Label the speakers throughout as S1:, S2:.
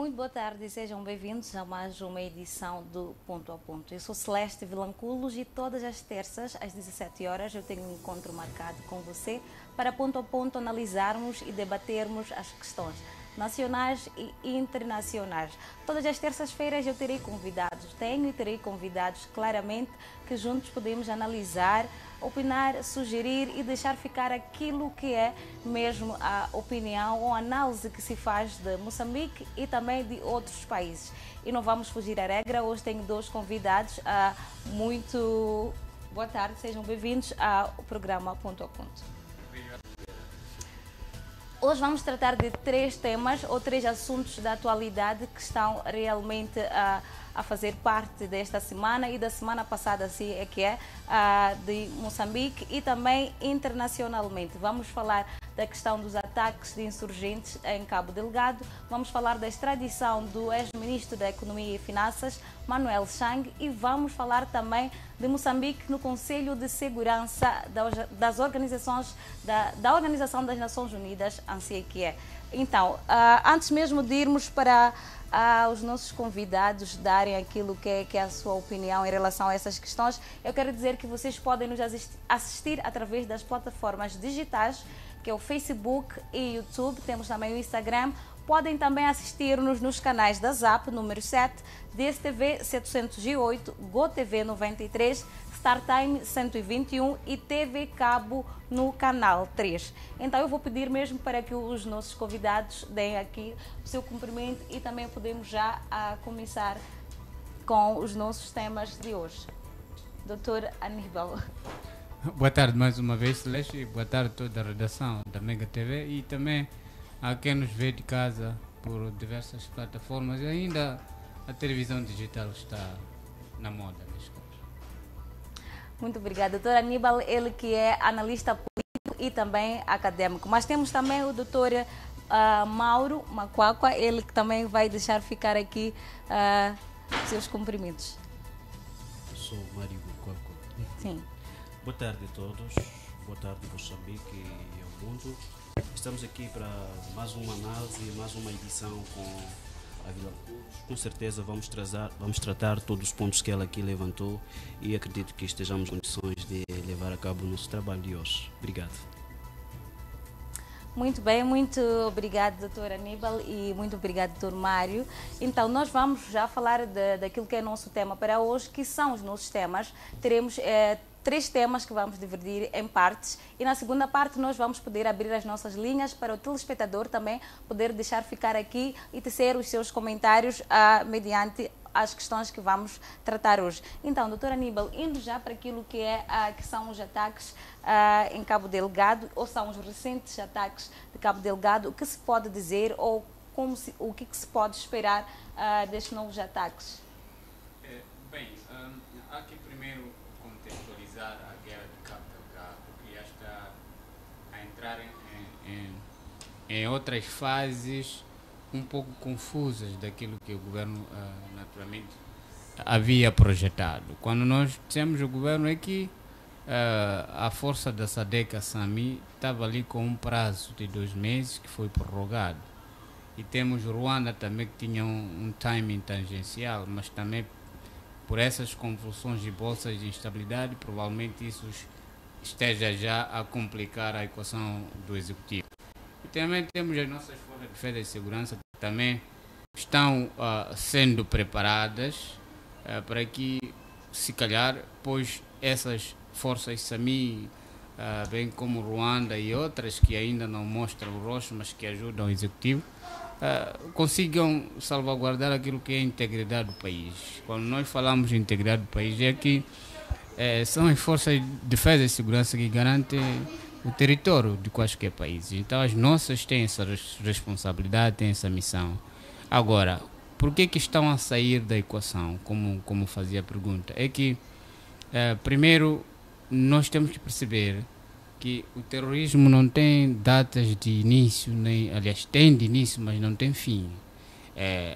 S1: Muito boa tarde e sejam bem-vindos a mais uma edição do Ponto a Ponto. Eu sou Celeste Vilanculos e todas as terças, às 17 horas, eu tenho um encontro marcado com você para ponto a ponto analisarmos e debatermos as questões nacionais e internacionais. Todas as terças-feiras eu terei convidados, tenho e terei convidados claramente que juntos podemos analisar, opinar, sugerir e deixar ficar aquilo que é mesmo a opinião ou análise que se faz de Moçambique e também de outros países. E não vamos fugir à regra, hoje tenho dois convidados. Muito boa tarde, sejam bem-vindos ao programa Ponto a Ponto. Hoje vamos tratar de três temas ou três assuntos da atualidade que estão realmente a fazer parte desta semana e da semana passada, assim é que é, de Moçambique e também internacionalmente. Vamos falar da questão dos ataques de insurgentes em Cabo Delgado, vamos falar da extradição do ex-ministro da Economia e Finanças, Manuel Chang, e vamos falar também de Moçambique no Conselho de Segurança das Organizações, da Organização das Nações Unidas, assim é que é. Então, antes mesmo de irmos para os nossos convidados darem aquilo que é a sua opinião em relação a essas questões, eu quero dizer que vocês podem nos assistir através das plataformas digitais, que é o Facebook e YouTube, temos também o Instagram. Podem também assistir-nos nos canais da ZAP, número 7, DSTV 708, GoTV 93, StarTime 121 e TV Cabo no canal 3. Então eu vou pedir mesmo para que os nossos convidados deem aqui o seu cumprimento e também podemos já começar com os nossos temas de hoje. Doutor Aníbal.
S2: Boa tarde mais uma vez, Celeste. Boa tarde a toda a redação da Mega TV e também a quem nos vê de casa por diversas plataformas. E ainda a televisão digital está na moda.
S1: Muito obrigada, doutor Aníbal, ele que é analista político e também acadêmico. Mas temos também o doutor Mauro Macuacua, ele que também vai deixar ficar aqui seus cumprimentos.
S3: Sou Mário Macuacua.
S1: Sim.
S3: Boa tarde a todos, boa tarde Moçambique e ao mundo. Estamos aqui para mais uma análise, mais uma edição com a Vilanculos. Com certeza vamos tratar todos os pontos que ela aqui levantou e acredito que estejamos em condições de levar a cabo o nosso trabalho de hoje. Obrigado.
S1: Muito bem, muito obrigado, doutor Aníbal, e muito obrigado, doutor Mário. Então, nós vamos já falar daquilo que é nosso tema para hoje, que são os nossos temas. Teremos três temas que vamos dividir em partes e na segunda parte nós vamos poder abrir as nossas linhas para o telespectador também poder deixar ficar aqui e tecer os seus comentários mediante as questões que vamos tratar hoje. Então, doutor Aníbal, indo já para aquilo que são os ataques em Cabo Delgado, ou são os recentes ataques de Cabo Delgado, o que se pode dizer ou o que se pode esperar destes novos ataques?
S2: Bem, há que primeiro contextualizar a guerra de Cabo Delgado, que já está a entrar em outras fases um pouco confusas daquilo que o governo naturalmente havia projetado. Quando nós temos o governo é que a força da SADC-SAMI estava ali com um prazo de 2 meses que foi prorrogado. E temos Ruanda também que tinha um timing tangencial, mas também por essas convulsões de bolsas de instabilidade, provavelmente isso esteja já a complicar a equação do executivo. E também temos as nossas forças de defesa e segurança que também estão sendo preparadas para que, se calhar, pois essas forças SAMI, bem como Ruanda e outras que ainda não mostram o rosto, mas que ajudam o executivo, consigam salvaguardar aquilo que é a integridade do país. Quando nós falamos de integridade do país, é que são as forças de defesa e segurança que garantem o território de quaisquer países. Então as nossas têm essa responsabilidade, têm essa missão. Agora, por que estão a sair da equação, como fazia a pergunta? É que, primeiro, nós temos que perceber que o terrorismo não tem datas de início, aliás, tem de início, mas não tem fim.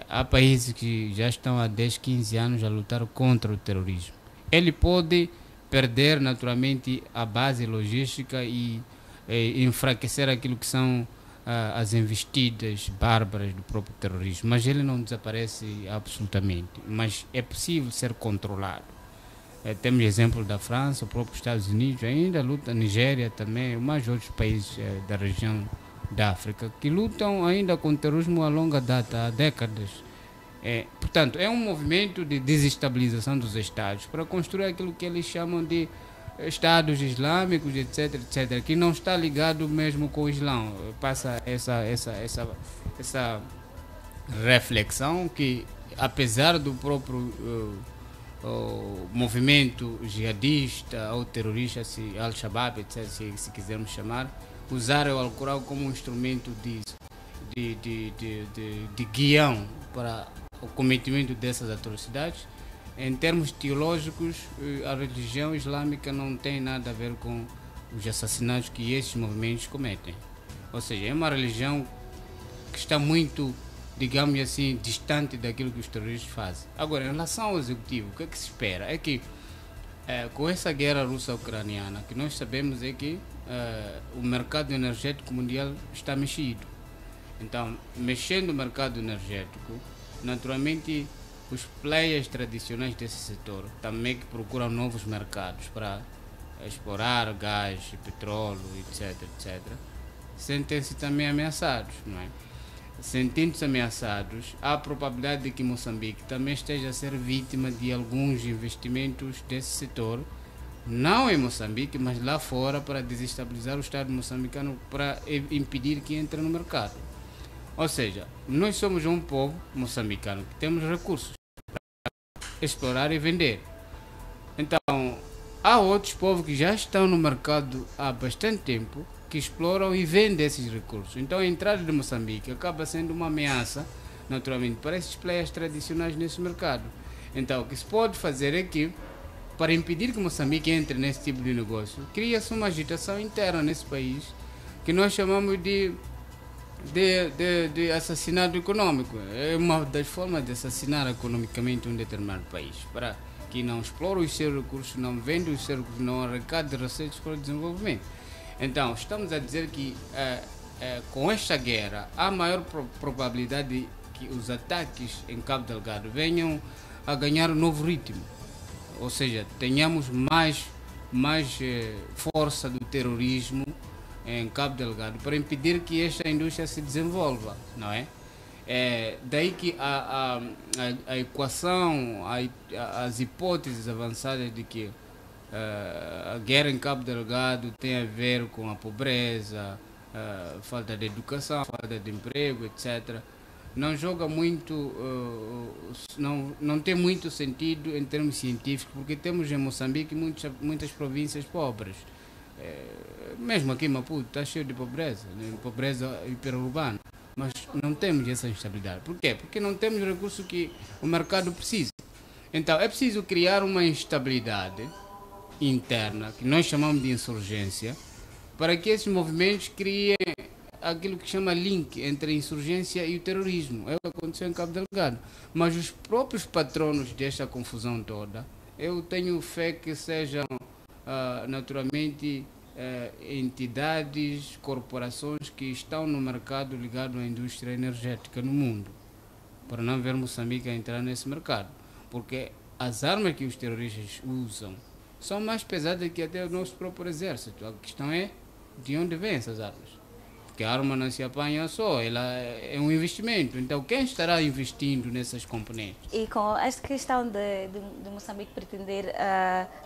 S2: Há países que já estão há 10, 15 anos a lutar contra o terrorismo. Ele pode perder naturalmente a base logística e enfraquecer aquilo que são as investidas bárbaras do próprio terrorismo, mas ele não desaparece absolutamente, mas é possível ser controlado. Temos exemplo da França, o próprio Estados Unidos, ainda luta, a Nigéria também, mais outros países da região da África, que lutam ainda com o terrorismo a longa data, há décadas. Portanto, é um movimento de desestabilização dos Estados para construir aquilo que eles chamam de Estados islâmicos, etc, etc, que não está ligado mesmo com o Islão. Passa essa reflexão que, apesar do próprio o movimento jihadista ou terrorista, Al-Shabaab, etc, se quisermos chamar, usar o Alcorão como um instrumento de guião para o cometimento dessas atrocidades. Em termos teológicos, a religião islâmica não tem nada a ver com os assassinatos que esses movimentos cometem. Ou seja, é uma religião que está muito, digamos assim, distante daquilo que os terroristas fazem. Agora, em relação ao executivo, o que é que se espera? É que com essa guerra russa-ucraniana, que nós sabemos é que o mercado energético mundial está mexido. Então, mexendo o mercado energético, naturalmente os players tradicionais desse setor também que procuram novos mercados para explorar gás, petróleo, etc, etc, sentem-se também ameaçados, não é? Sentindo-se ameaçados, há a probabilidade de que Moçambique também esteja a ser vítima de alguns investimentos desse setor, não em Moçambique, mas lá fora, para desestabilizar o Estado moçambicano, para impedir que entre no mercado. Ou seja, nós somos um povo moçambicano que temos recursos para explorar e vender. Então, há outros povos que já estão no mercado há bastante tempo, que exploram e vendem esses recursos. Então, a entrada de Moçambique acaba sendo uma ameaça, naturalmente, para esses players tradicionais nesse mercado. Então, o que se pode fazer é que, para impedir que Moçambique entre nesse tipo de negócio, cria-se uma agitação interna nesse país, que nós chamamos de assassinato econômico. É uma das formas de assassinar economicamente um determinado país, para que não explore os seus recursos, não venda os seus recursos, não arrecade receitas para o desenvolvimento. Então, estamos a dizer que com esta guerra há maior probabilidade de que os ataques em Cabo Delgado venham a ganhar um novo ritmo, ou seja, tenhamos mais força do terrorismo em Cabo Delgado para impedir que esta indústria se desenvolva, não é? Daí que a equação, as hipóteses avançadas de que a guerra em Cabo Delgado tem a ver com a pobreza, falta de educação, falta de emprego, etc. Não joga muito, não tem muito sentido em termos científicos, porque temos em Moçambique muitas províncias pobres. Mesmo aqui em Maputo está cheio de pobreza, pobreza hiperurbana, mas não temos essa instabilidade. Por quê? Porque não temos o recurso que o mercado precisa. Então é preciso criar uma instabilidade interna, que nós chamamos de insurgência, para que esses movimentos criem aquilo que chama link entre a insurgência e o terrorismo. É o que aconteceu em Cabo Delgado. Mas os próprios patronos desta confusão toda, eu tenho fé que sejam naturalmente entidades, corporações que estão no mercado ligado à indústria energética no mundo, para não ver Moçambique a entrar nesse mercado, porque as armas que os terroristas usam são mais pesadas que até o nosso próprio exército. A questão é de onde vêm essas armas, porque a arma não se apanha só, ela é um investimento. Então quem estará investindo nessas componentes? E
S1: com esta questão de Moçambique pretender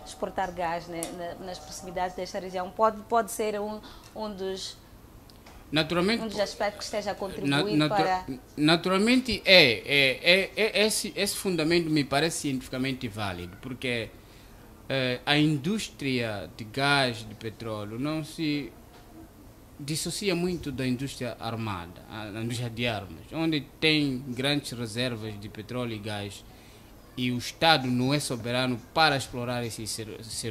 S1: exportar gás, né, nas proximidades desta região, pode ser um dos aspectos que esteja a contribuir para...
S2: Naturalmente esse fundamento me parece cientificamente válido, porque a indústria de gás, de petróleo, não se dissocia muito da indústria armada, a indústria de armas, onde tem grandes reservas de petróleo e gás, e o Estado não é soberano para explorar esses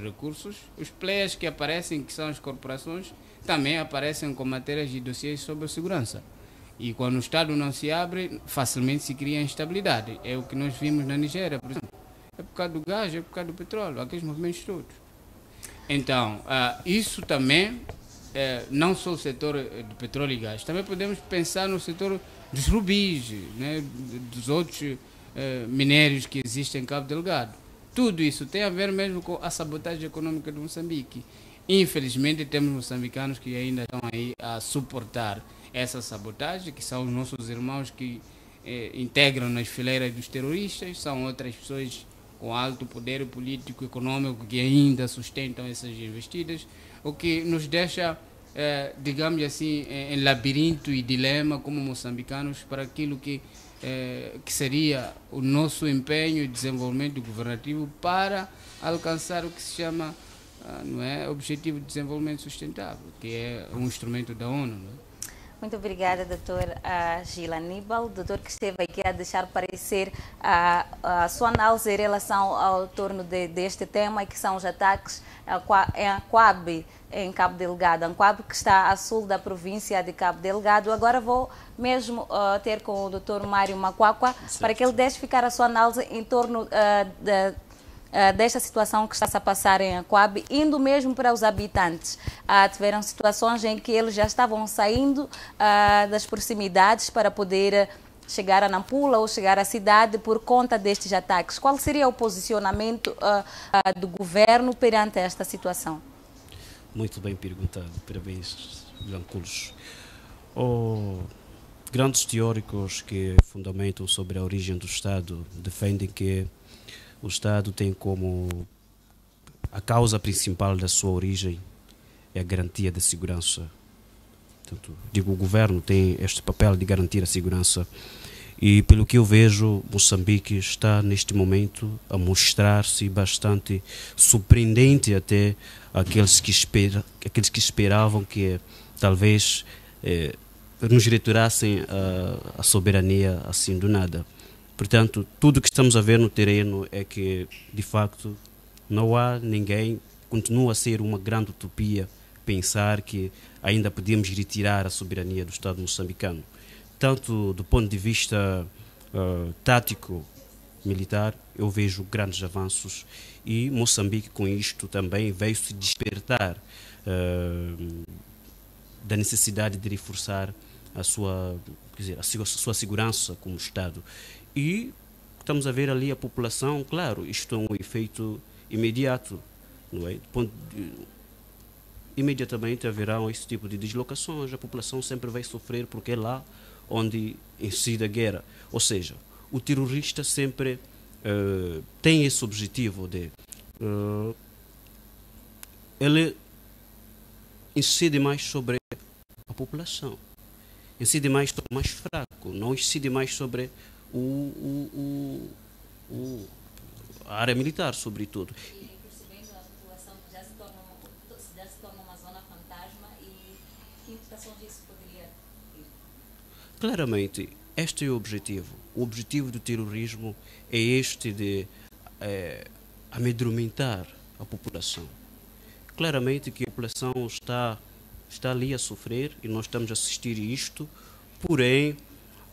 S2: recursos. Os players que aparecem, que são as corporações, também aparecem com matérias de dossiês sobre segurança. E quando o Estado não se abre, facilmente se cria instabilidade. É o que nós vimos na Nigéria, por exemplo. É por causa do gás, é por causa do petróleo, aqueles movimentos todos. Então, isso também não só o setor de petróleo e gás, também podemos pensar no setor dos rubis, né, dos outros minérios que existem em Cabo Delgado. Tudo isso tem a ver mesmo com a sabotagem econômica de Moçambique. Infelizmente, temos moçambicanos que ainda estão aí a suportar essa sabotagem, que são os nossos irmãos que integram nas fileiras dos terroristas, são outras pessoas com alto poder político e econômico que ainda sustentam essas investidas, o que nos deixa, digamos assim, em labirinto e dilema como moçambicanos para aquilo que seria o nosso empenho e desenvolvimento governativo para alcançar o que se chama não é, Objetivo de Desenvolvimento Sustentável, que é um instrumento da ONU. Não é?
S1: Muito obrigada, doutor Gil Aníbal, doutor que esteve aqui a deixar parecer a sua análise em relação ao torno deste tema, que são os ataques em Anquabe, em Cabo Delgado. Anquabe, que está a sul da província de Cabo Delgado. Agora vou mesmo ter com o doutor Mário Macuacua, para que ele deixe ficar a sua análise em torno desta situação que está a passar em Anquabe, indo mesmo para os habitantes. Tiveram situações em que eles já estavam saindo das proximidades para poder chegar a Nampula ou chegar à cidade por conta destes ataques. Qual seria o posicionamento do governo perante esta situação?
S3: Muito bem perguntado. Parabéns, Blanculos. Grandes teóricos que fundamentam sobre a origem do Estado defendem que o Estado tem como a causa principal da sua origem é a garantia da segurança. Portanto, digo, o governo tem este papel de garantir a segurança e, pelo que eu vejo, Moçambique está neste momento a mostrar-se bastante surpreendente até aqueles que esperavam que talvez nos retirassem a soberania assim do nada. Portanto, tudo o que estamos a ver no terreno é que, de facto, não há ninguém, continua a ser uma grande utopia pensar que ainda podíamos retirar a soberania do Estado moçambicano. Tanto do ponto de vista tático, militar, eu vejo grandes avanços e Moçambique com isto também veio se despertar da necessidade de reforçar a sua segurança como Estado. E estamos a ver ali a população, claro, isto é um efeito imediato, não é? Imediatamente haverá esse tipo de deslocações, a população sempre vai sofrer porque é lá onde incide a guerra. Ou seja, o terrorista sempre tem esse objetivo de... ele incide mais sobre a população, incide mais sobre o mais fraco, não incide mais sobre a área militar, sobretudo.
S1: E percebendo a população que já se torna uma zona fantasma, e que implicações isso poderia ter?
S3: Claramente, este é o objetivo. O objetivo do terrorismo é este de amedrontar a população. Claramente que a população está ali a sofrer e nós estamos a assistir a isto, porém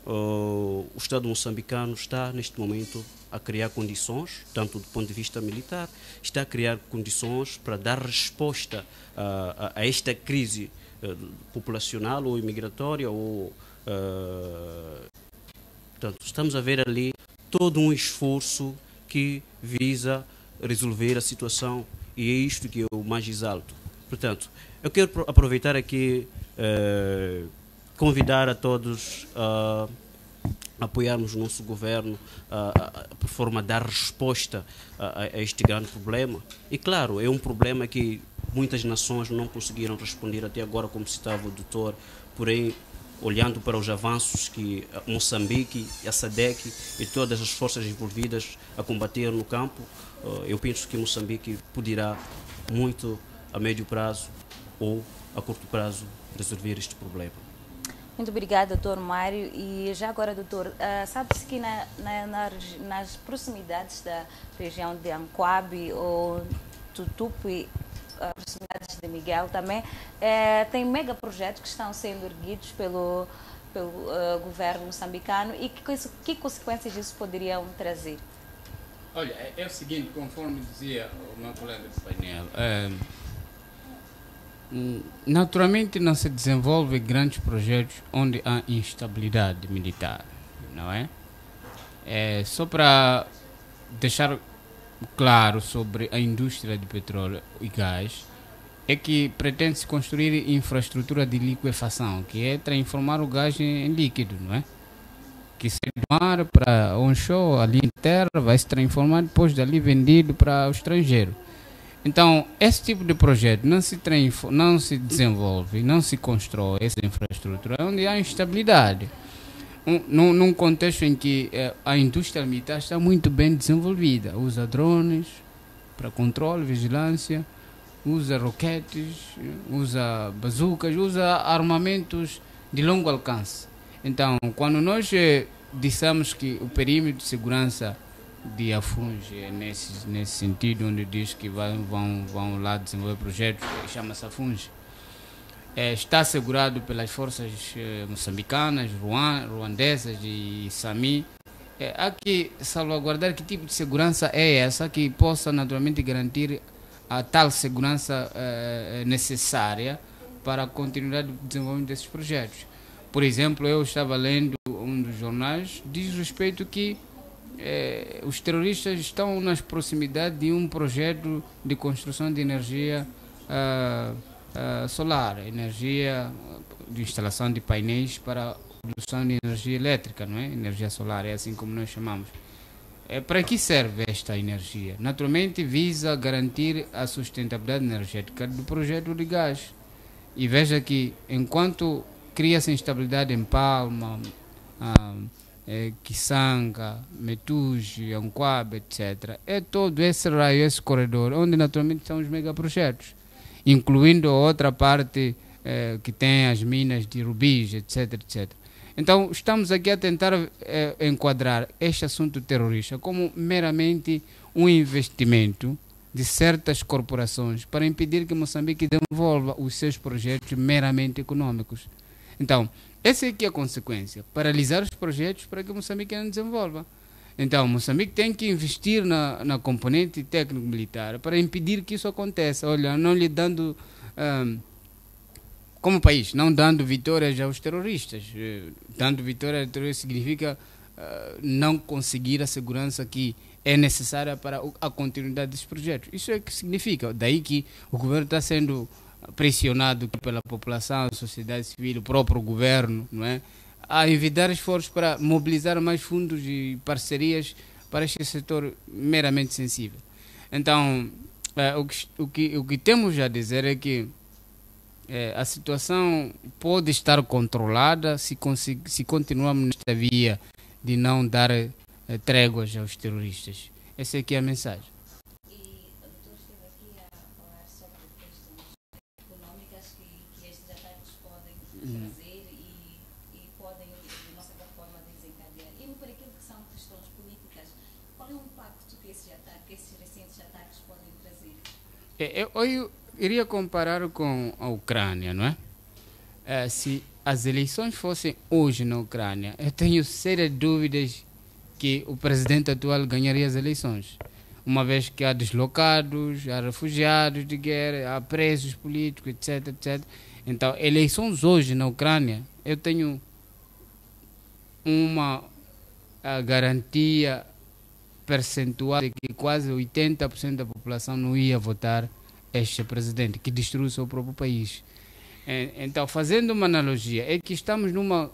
S3: o Estado moçambicano está neste momento a criar condições, tanto do ponto de vista militar, está a criar condições para dar resposta a esta crise populacional ou imigratória. Portanto, estamos a ver ali todo um esforço que visa resolver a situação e é isto que eu mais exalto. Portanto, eu quero aproveitar aqui convidar a todos a apoiarmos o nosso governo por forma de dar resposta a este grande problema. E claro, é um problema que muitas nações não conseguiram responder até agora, como citava o doutor, porém, olhando para os avanços que Moçambique, a SADC e todas as forças envolvidas a combater no campo, eu penso que Moçambique poderá muito a médio prazo ou a curto prazo resolver este problema.
S1: Muito obrigada, doutor Mário. E já agora, doutor, sabe-se que nas proximidades da região de Anquabe ou Tutupi, proximidades de Miguel também, tem megaprojetos que estão sendo erguidos pelo governo moçambicano, e que consequências isso poderiam trazer?
S2: Olha, é o seguinte, conforme dizia o meu colega de painel, Naturalmente não se desenvolve grandes projetos onde há instabilidade militar, não é? Só para deixar claro sobre a indústria de petróleo e gás, é que pretende-se construir infraestrutura de liquefação, que é transformar o gás em líquido, não é? Que sai do mar para onshore, ali em terra, vai se transformar depois dali vendido para o estrangeiro. Então, esse tipo de projeto não se desenvolve, não se constrói essa infraestrutura onde há instabilidade. Num contexto em que a indústria militar está muito bem desenvolvida, usa drones para controle, vigilância, usa roquetes, usa bazucas, usa armamentos de longo alcance. Então, quando nós dissemos que o perímetro de segurança de Afungi é nesse sentido, onde diz que vão lá desenvolver projetos, chama-se Afungi, está assegurado pelas forças moçambicanas, ruandesas e SAMI. Há que salvaguardar que tipo de segurança é essa que possa naturalmente garantir a tal segurança necessária para a continuidade do desenvolvimento desses projetos. Por exemplo, eu estava lendo um dos jornais, diz respeito que os terroristas estão nas proximidades de um projeto de construção de energia solar, energia de instalação de painéis para a produção de energia elétrica, não é? Energia solar, é assim como nós chamamos. Para que serve esta energia? Naturalmente visa garantir a sustentabilidade energética do projeto de gás. E veja que enquanto cria-se instabilidade em Palma, Kisanga, Metuji, Anquabe, etc. É todo esse raio, esse corredor, onde naturalmente estão os megaprojetos, incluindo a outra parte que tem as minas de rubis, etc, etc. Então, estamos aqui a tentar enquadrar este assunto terrorista como meramente um investimento de certas corporações para impedir que Moçambique desenvolva os seus projetos meramente econômicos. Então, essa é que é a consequência, paralisar os projetos para que Moçambique não desenvolva. Então, Moçambique tem que investir na componente técnico-militar para impedir que isso aconteça. Olha, não lhe dando, como país, não dando vitórias aos terroristas. Dando vitória aos terroristas significa não conseguir a segurança que é necessária para a continuidade desses projetos. Isso é o que significa. Daí que o governo está sendo pressionado pela população, a sociedade civil, o próprio governo, não é? A envidar esforços para mobilizar mais fundos e parcerias para este setor meramente sensível. Então, o que temos a dizer é que a situação pode estar controlada se continuarmos nesta via de não dar tréguas aos terroristas. Essa é que é a mensagem.
S1: E o doutor esteve aqui a falar sobre questões econômicas que estes ataques podem trazer e podem, de uma certa forma, desencadear. E por aquilo que são questões políticas, qual é o impacto que esses recentes ataques podem trazer?
S2: Eu iria comparar com a Ucrânia, não é? Se as eleições fossem hoje na Ucrânia, eu tenho sérias dúvidas que o presidente atual ganharia as eleições, uma vez que há deslocados, há refugiados de guerra, há presos políticos, etc, etc. Então, eleições hoje na Ucrânia, eu tenho uma garantia percentual de que quase 80% da população não ia votar este presidente, que destruiu o seu próprio país. Então, fazendo uma analogia, é que estamos numa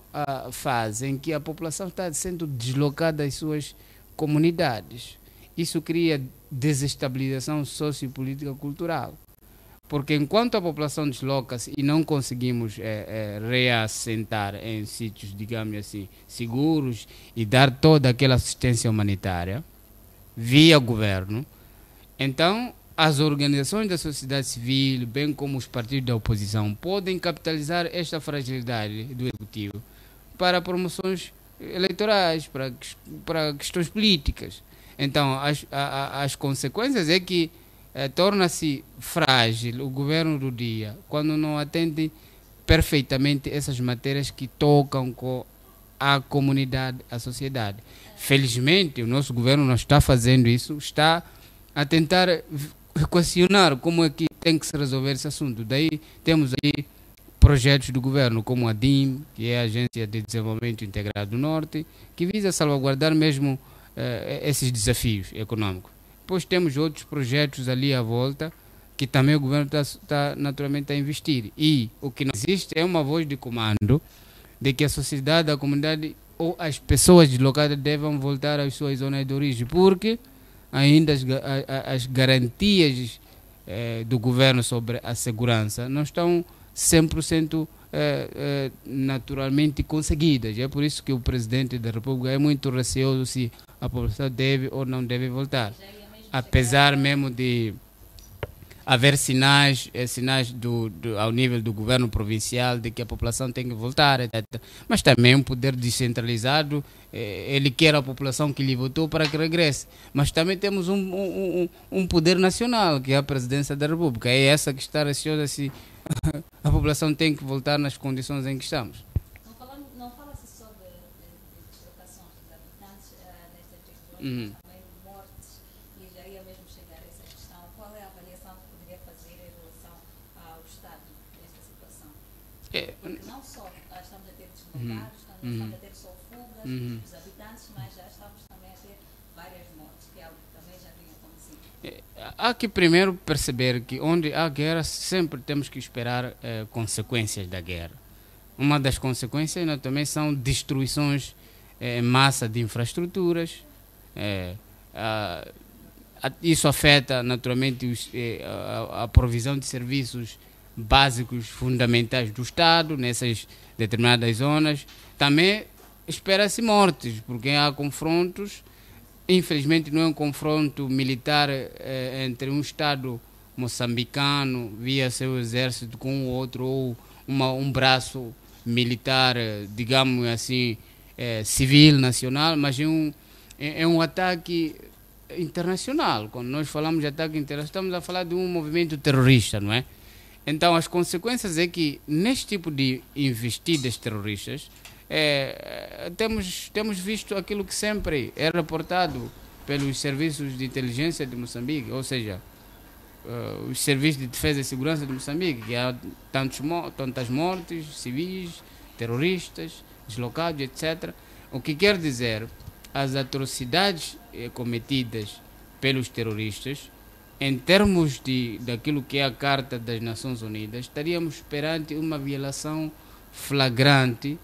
S2: fase em que a população está sendo deslocada das suas comunidades. Isso cria desestabilização sociopolítica cultural. Porque enquanto a população desloca-se e não conseguimos reassentar em sítios, digamos assim, seguros e dar toda aquela assistência humanitária via governo, então as organizações da sociedade civil, bem como os partidos da oposição, podem capitalizar esta fragilidade do executivo para promoções eleitorais, para questões políticas. Então, as consequências é que torna-se frágil o governo do dia quando não atende perfeitamente essas matérias que tocam com a comunidade, a sociedade. Felizmente, o nosso governo não está fazendo isso, está a tentar equacionar como é que tem que se resolver esse assunto. Daí temos aí projetos do governo, como a DIM, que é a Agência de Desenvolvimento Integrado do Norte, que visa salvaguardar mesmo esses desafios econômicos. Depois temos outros projetos ali à volta, que também o governo está naturalmente a investir. E o que não existe é uma voz de comando de que a sociedade, a comunidade ou as pessoas deslocadas devem voltar às suas zonas de origem, porque ainda as garantias do governo sobre a segurança não estão 100% naturalmente conseguidas. É por isso que o presidente da República é muito receoso se a população deve ou não deve voltar. Apesar mesmo de haver sinais ao nível do governo provincial de que a população tem que voltar, etc. Mas também um poder descentralizado, ele quer a população que lhe votou para que regresse. Mas também temos um poder nacional, que é a presidência da República. É essa que está receosa se a população tem que voltar nas condições em que estamos.
S1: Não fala-se só de deslocações dos habitantes nesta território, também mortes, e já ia mesmo chegar a essa questão. Qual é a avaliação que poderia fazer em relação ao Estado nesta situação? Porque não só estamos a ter deslocados, estamos a ter só fugas dos habitantes, mas já estamos também a ter várias mortes, que é algo que também já vinha acontecendo.
S2: Há que primeiro perceber que onde há guerra sempre temos que esperar consequências da guerra. Uma das consequências também são destruições em massa de infraestruturas. Isso afeta naturalmente a provisão de serviços básicos fundamentais do Estado nessas determinadas zonas. Também espera-se mortes, porque há confrontos. Infelizmente não é um confronto militar entre um Estado moçambicano via seu exército com o outro, ou um braço militar, digamos assim, civil, nacional, mas é um ataque internacional. Quando nós falamos de ataque internacional, estamos a falar de um movimento terrorista, não é? Então as consequências é que neste tipo de investidas terroristas temos visto aquilo que sempre é reportado pelos serviços de inteligência de Moçambique, ou seja, os serviços de defesa e segurança de Moçambique, que há tantas mortes, civis, terroristas, deslocados, etc. O que quer dizer, as atrocidades cometidas pelos terroristas, em termos daquilo que é a Carta das Nações Unidas, estaríamos perante uma violação flagrante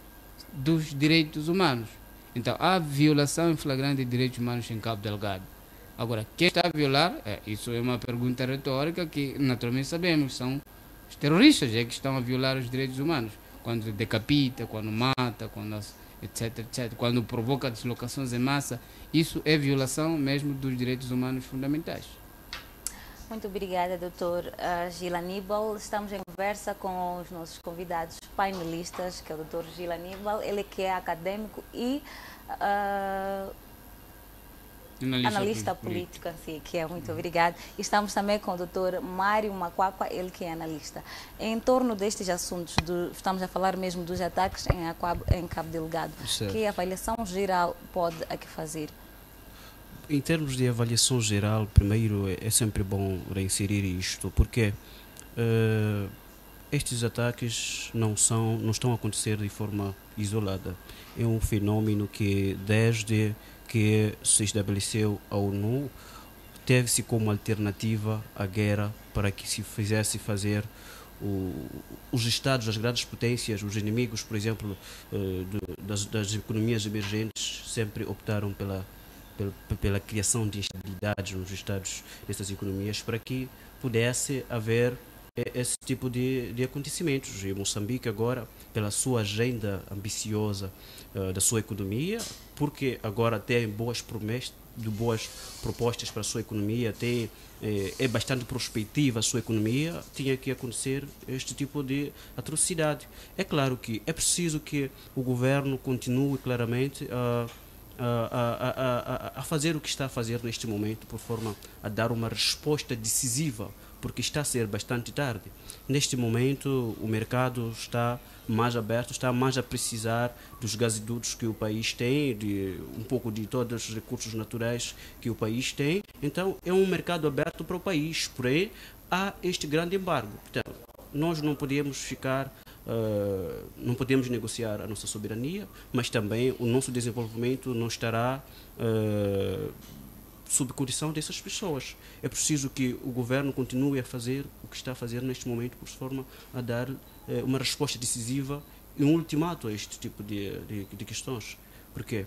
S2: dos direitos humanos. Então, há violação em flagrante de direitos humanos em Cabo Delgado. Agora, quem está a violar, isso é uma pergunta retórica que naturalmente sabemos, são os terroristas que estão a violar os direitos humanos. Quando decapita, quando mata, etc, etc. Quando provoca deslocações em massa, isso é violação mesmo dos direitos humanos fundamentais.
S1: Muito obrigada, Dr. Gil Aníbal. Estamos em conversa com os nossos convidados painelistas, que é o Dr. Gil Aníbal, ele que é acadêmico e analista político, assim, que é muito obrigado. Estamos também com o Dr. Mário Macuacua, ele que é analista. Em torno destes assuntos, estamos a falar mesmo dos ataques em Cabo Delgado. Certo. Que avaliação geral pode aqui fazer?
S3: Em termos de avaliação geral, primeiro é sempre bom reinserir isto, porque estes ataques não estão a acontecer de forma isolada. É um fenómeno que, desde que se estabeleceu a ONU, teve-se como alternativa à guerra para que se fizesse fazer os Estados, as grandes potências, os inimigos, por exemplo, das economias emergentes, sempre optaram pela criação de instabilidade nos Estados, nessas economias, para que pudesse haver esse tipo de acontecimentos. E Moçambique agora, pela sua agenda ambiciosa da sua economia, porque agora tem boas propostas para a sua economia, é bastante prospectiva a sua economia, tinha que acontecer este tipo de atrocidade. É claro que é preciso que o governo continue claramente a fazer o que está a fazer neste momento, por forma a dar uma resposta decisiva, porque está a ser bastante tarde. Neste momento, o mercado está mais aberto, está mais a precisar dos gasodutos que o país tem, um pouco de todos os recursos naturais que o país tem. Então, é um mercado aberto para o país, porém, há este grande embargo. Portanto, nós não podemos ficar, não podemos negociar a nossa soberania, mas também o nosso desenvolvimento não estará sob condição dessas pessoas. É preciso que o governo continue a fazer o que está a fazer neste momento, por forma a dar uma resposta decisiva e um ultimato a este tipo de questões. Porque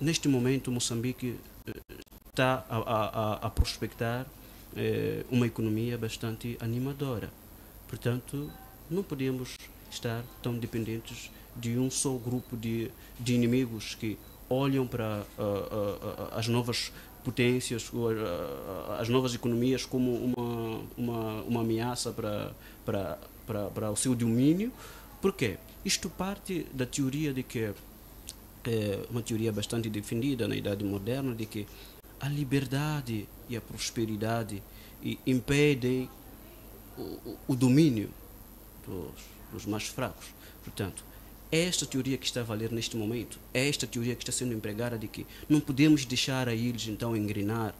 S3: neste momento Moçambique está a prospectar uma economia bastante animadora. Portanto, não podemos estar tão dependentes de um só grupo de inimigos que olham para as novas potências, as novas economias como uma ameaça para o seu domínio. Por quê? Isto parte da teoria de que, uma teoria bastante defendida na Idade Moderna, de que a liberdade e a prosperidade impedem o domínio dos mais fracos. Portanto, é esta teoria que está a valer neste momento, é esta teoria que está sendo empregada, de que não podemos deixar a eles então engrenar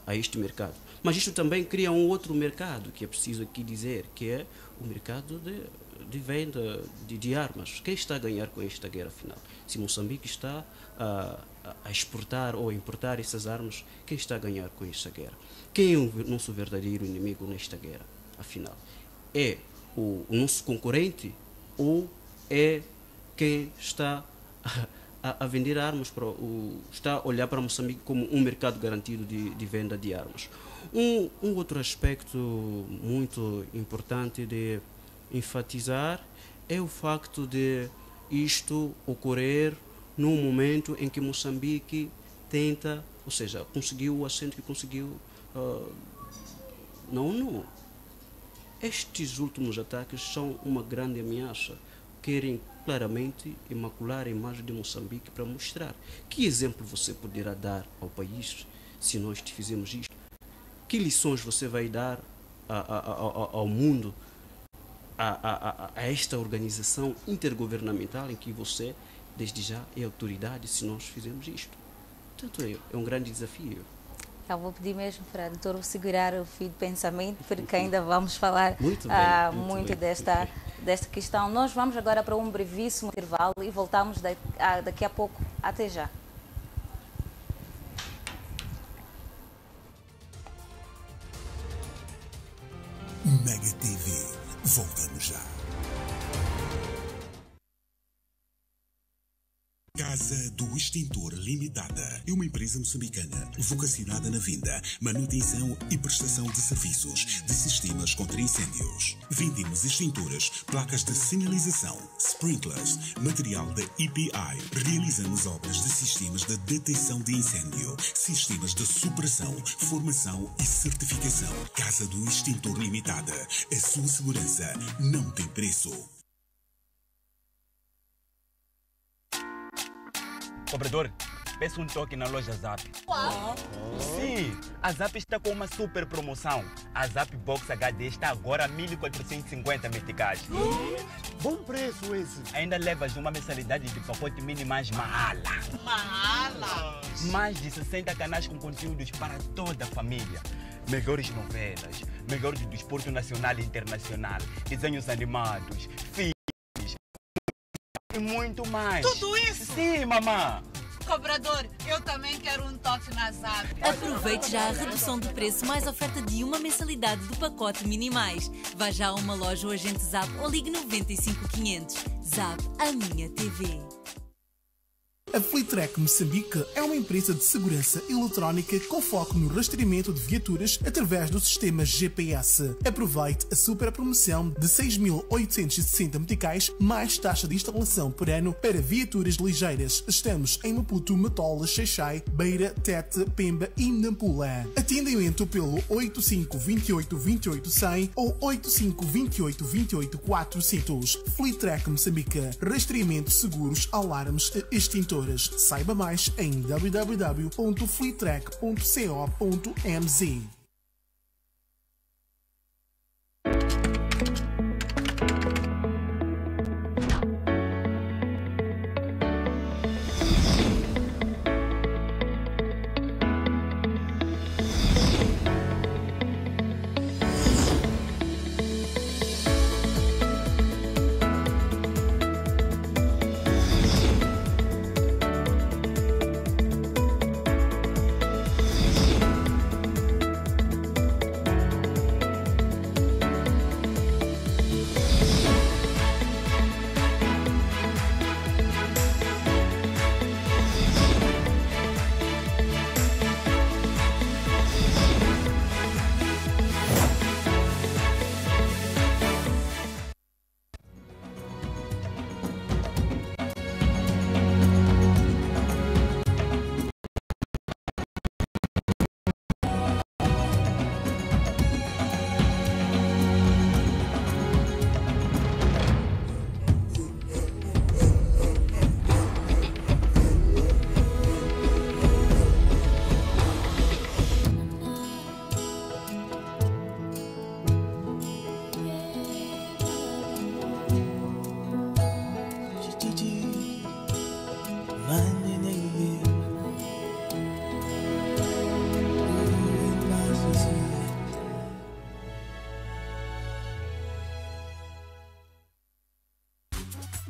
S3: a este mercado. Mas isto também cria um outro mercado, que é preciso aqui dizer, que é o mercado de venda de armas. Quem está a ganhar com esta guerra final? Se Moçambique está a exportar ou a importar essas armas, quem está a ganhar com esta guerra? Quem é o nosso verdadeiro inimigo nesta guerra, afinal? É o nosso concorrente ou é quem está a vender armas, está a olhar para Moçambique como um mercado garantido de venda de armas? Um outro aspecto muito importante de enfatizar é o facto de isto ocorrer num momento em que Moçambique tenta, ou seja, conseguiu o assento que conseguiu na ONU. Estes últimos ataques são uma grande ameaça. Querem claramente imacular a imagem de Moçambique para mostrar. Que exemplo você poderá dar ao país se nós fizermos isto? Que lições você vai dar ao mundo, a esta organização intergovernamental em que você, desde já, é autoridade se nós fizermos isto? Portanto, é um grande desafio.
S1: Eu vou pedir mesmo para o doutor segurar o fio de pensamento, porque ainda vamos falar muito desta questão. Nós vamos agora para um brevíssimo intervalo e voltamos daqui a pouco. Até já.
S4: Mega TV. Voltamos já. Casa do Extintor Limitada é uma empresa moçambicana vocacionada na venda, manutenção e prestação de serviços de sistemas contra incêndios. Vendemos extintores, placas de sinalização, sprinklers, material da EPI. Realizamos obras de sistemas de detecção de incêndio, sistemas de supressão, formação e certificação. Casa do Extintor Limitada. A sua segurança não tem preço.
S5: Cobrador, peço um toque na loja Zap.
S6: Uau!
S5: Sim, a Zap está com uma super promoção. A Zap Box HD está agora a 1.450 meticais.
S6: Bom preço esse.
S5: Ainda levas uma mensalidade de pacote mini mais mahala.
S6: Mahala!
S5: Mais de 60 canais com conteúdos para toda a família. Melhores novelas, melhores do desporto nacional e internacional, desenhos animados, filmes e muito mais.
S6: Tudo isso?
S5: Sim, mamã.
S6: Cobrador, eu também quero um toque na Zap.
S7: Aproveite já a redução de preço mais oferta de uma mensalidade do pacote Minimais. Vá já a uma loja ou agente Zap ou ligue 95 500. Zap, a minha TV.
S8: A Fleetrack Moçambique é uma empresa de segurança eletrónica com foco no rastreamento de viaturas através do sistema GPS. Aproveite a super promoção de 6.860 meticais mais taxa de instalação por ano para viaturas ligeiras. Estamos em Maputo, Matola, Xaixai, Beira, Tete, Pemba e Nampula. Atendimento pelo 85 28 28 100 ou 85 28 28 400. Fleetrack Moçambique. Rastreamento, seguros, alarmes e extintores. Saiba mais em www.fleetrack.co.mz.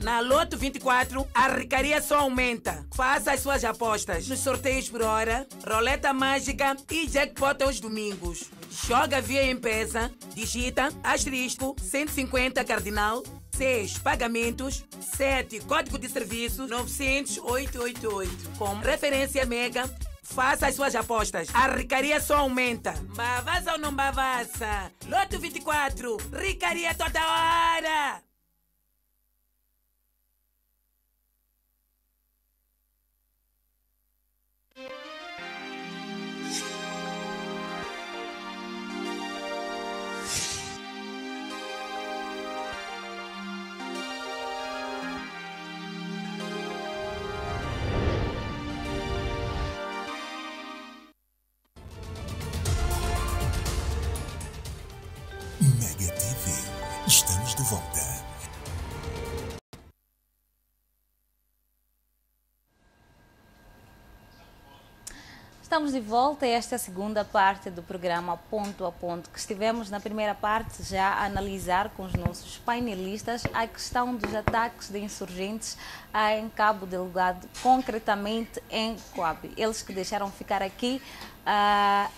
S9: Na Loto 24, a ricaria só aumenta. Faça as suas apostas nos sorteios por hora, roleta mágica e jackpot aos domingos. Joga via M-Pesa, digita asterisco 150 cardinal 6 pagamentos 7 código de serviço 900-888. Com referência Mega, faça as suas apostas. A ricaria só aumenta. Bavasa ou não bavasa? Loto 24, ricaria toda hora!
S4: Mega TV. Estamos de volta.
S1: Estamos de volta a esta segunda parte do programa Ponto a Ponto, que estivemos na primeira parte já a analisar com os nossos painelistas a questão dos ataques de insurgentes em Cabo Delgado, concretamente em Coabe. Eles que deixaram ficar aqui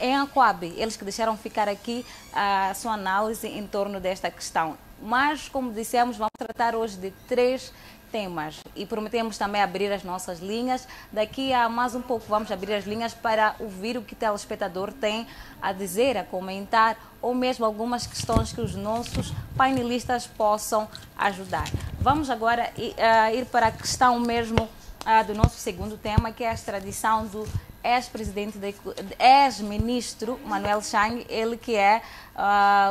S1: em Aquabe, eles que deixaram ficar aqui a sua análise em torno desta questão. Mas, como dissemos, vamos tratar hoje de 3 temas e prometemos também abrir as nossas linhas. Daqui a mais um pouco vamos abrir as linhas para ouvir o que o telespectador tem a dizer, a comentar, ou mesmo algumas questões que os nossos painelistas possam ajudar. Vamos agora ir para a questão mesmo do nosso segundo tema, que é a extradição do ex-ministro Manuel Chang, ele que é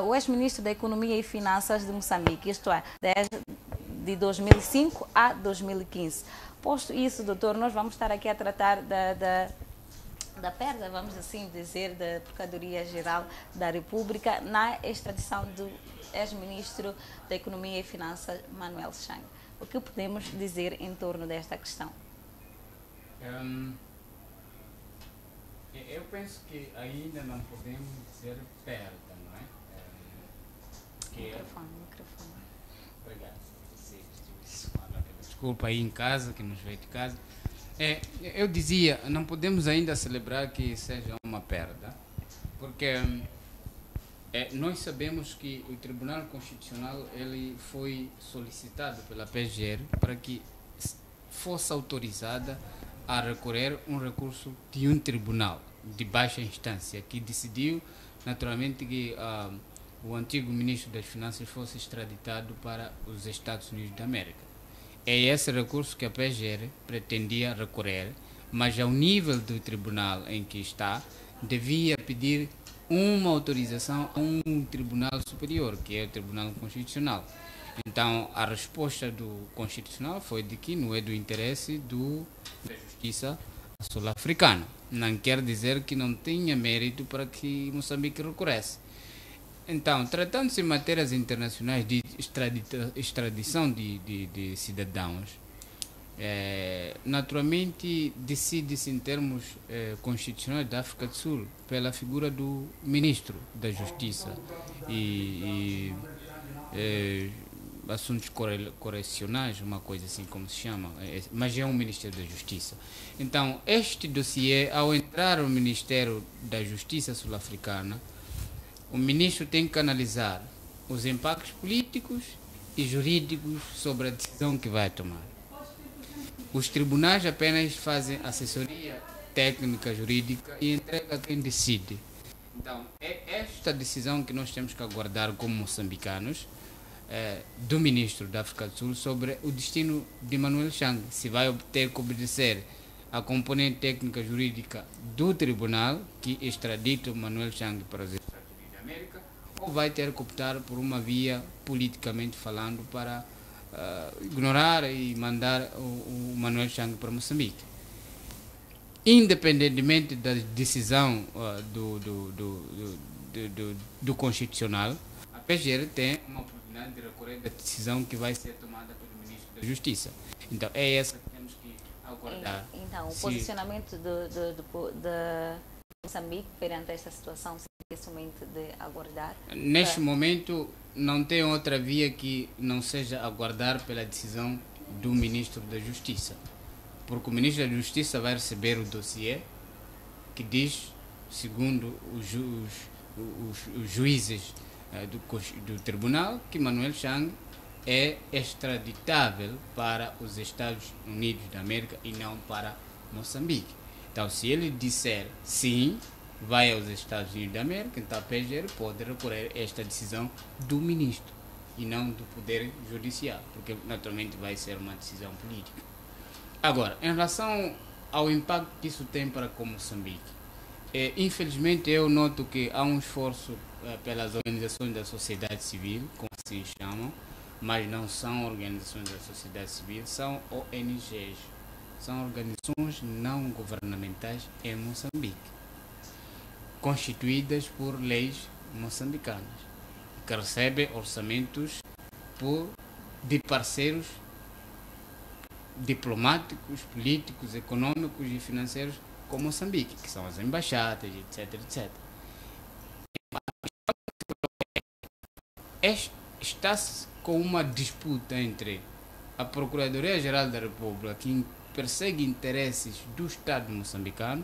S1: o ex-ministro da Economia e Finanças de Moçambique, isto é, de 2005 a 2015. Posto isso, doutor, nós vamos estar aqui a tratar da perda, vamos assim dizer, da Procuradoria-Geral da República na extradição do ex-ministro da Economia e Finanças, Manuel Chang. O que podemos dizer em torno desta questão?
S2: Eu penso que ainda não podemos dizer perda, não é?
S1: Microfone.
S2: Obrigado. Desculpa aí em casa, que nos veio de casa. Eu dizia, não podemos ainda celebrar que seja uma perda, porque nós sabemos que o Tribunal Constitucional ele foi solicitado pela PGR para que fosse autorizada a recorrer um recurso de um tribunal de baixa instância que decidiu naturalmente que o antigo ministro das Finanças fosse extraditado para os Estados Unidos da América. É esse recurso que a PGR pretendia recorrer, mas ao nível do tribunal em que está, devia pedir uma autorização a um tribunal superior, que é o Tribunal Constitucional. Então, a resposta do Constitucional foi de que não é do interesse da justiça sul-africana. Não quer dizer que não tenha mérito para que Moçambique recorresse. Então, tratando-se em matérias internacionais de extradição de cidadãos, naturalmente decide-se em termos constitucionais da África do Sul pela figura do ministro da Justiça e assuntos correcionais, uma coisa assim como se chama, mas é um Ministério da Justiça. Então, este dossiê, ao entrar no Ministério da Justiça sul-africana, o ministro tem que analisar os impactos políticos e jurídicos sobre a decisão que vai tomar. Os tribunais apenas fazem assessoria técnica, jurídica e entrega a quem decide. Então, é esta decisão que nós temos que aguardar como moçambicanos, do ministro da África do Sul sobre o destino de Manuel Chang, se vai ter que obedecer a componente técnica jurídica do tribunal que extradita Manuel Chang para os Estados Unidos da América, ou vai ter que optar por uma via politicamente falando para ignorar e mandar o Manuel Chang para Moçambique. Independentemente da decisão do Constitucional, a PGR tem uma oportunidade de recorrer da decisão que vai ser tomada pelo Ministro da Justiça. Então, é essa que temos que aguardar.
S1: Então, o posicionamento de Moçambique perante esta situação é somente de aguardar?
S2: Neste momento, não tem outra via que não seja aguardar pela decisão do Ministro da Justiça. Porque o Ministro da Justiça vai receber o dossiê que diz, segundo os juízes do tribunal, que Manuel Chang é extraditável para os Estados Unidos da América e não para Moçambique. Então, se ele disser sim, vai aos Estados Unidos da América, então a PGR pode recorrer a esta decisão do ministro e não do Poder Judicial, porque naturalmente vai ser uma decisão política. Agora, em relação ao impacto que isso tem para com Moçambique, infelizmente eu noto que há um esforço pelas organizações da sociedade civil, como se chamam, mas não são organizações da sociedade civil, são ONGs, são organizações não governamentais em Moçambique, constituídas por leis moçambicanas, que recebem orçamentos de parceiros diplomáticos, políticos, econômicos e financeiros com Moçambique, que são as embaixadas, etc, etc. Está-se com uma disputa entre a Procuradoria-Geral da República, que persegue interesses do Estado moçambicano,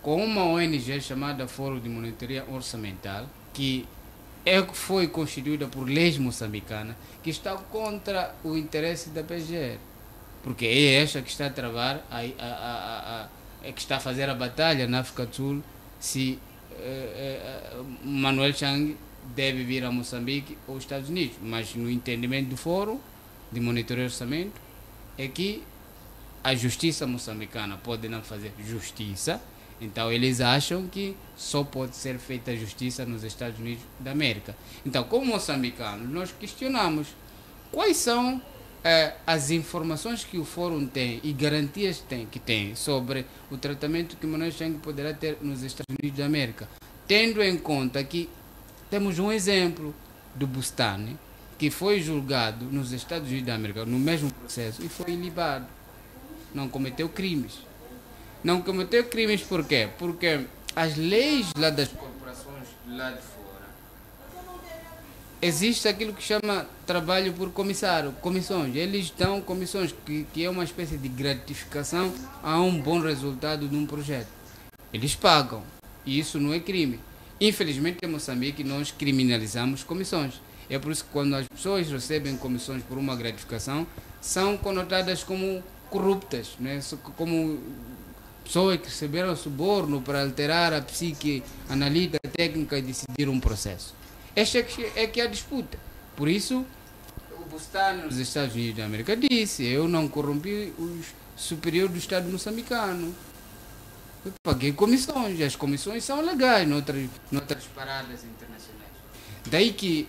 S2: com uma ONG chamada Fórum de Monitoria Orçamental, que foi constituída por leis moçambicanas, que está contra o interesse da PGR, porque é esta que está a travar, que está a fazer a batalha na África do Sul, se Manuel Chang deve vir a Moçambique ou Estados Unidos. Mas no entendimento do Fórum de Monitoria Orçamento é que a justiça moçambicana pode não fazer justiça, então eles acham que só pode ser feita justiça nos Estados Unidos da América. Então, como moçambicanos, nós questionamos quais são as informações que o Fórum tem e garantias que tem sobre o tratamento que Manuel Chang poderá ter nos Estados Unidos da América, tendo em conta que temos um exemplo do Bustani, que foi julgado nos Estados Unidos da América no mesmo processo e foi ilibado. Não cometeu crimes. Não cometeu crimes por quê? Porque as leis lá das corporações lá de fora, existe aquilo que chama trabalho por comissário, comissões. Eles dão comissões, que é uma espécie de gratificação a um bom resultado de um projeto. Eles pagam, e isso não é crime. Infelizmente, em Moçambique, nós criminalizamos comissões. É por isso que quando as pessoas recebem comissões por uma gratificação, são conotadas como corruptas, né? Como pessoas que receberam suborno para alterar a psique analítica, técnica e decidir um processo. Esta é que é a disputa. Por isso, o Bustani nos Estados Unidos da América disse: eu não corrompi o superior do Estado moçambicano. Eu paguei comissões, as comissões são legais noutras paradas internacionais. Daí que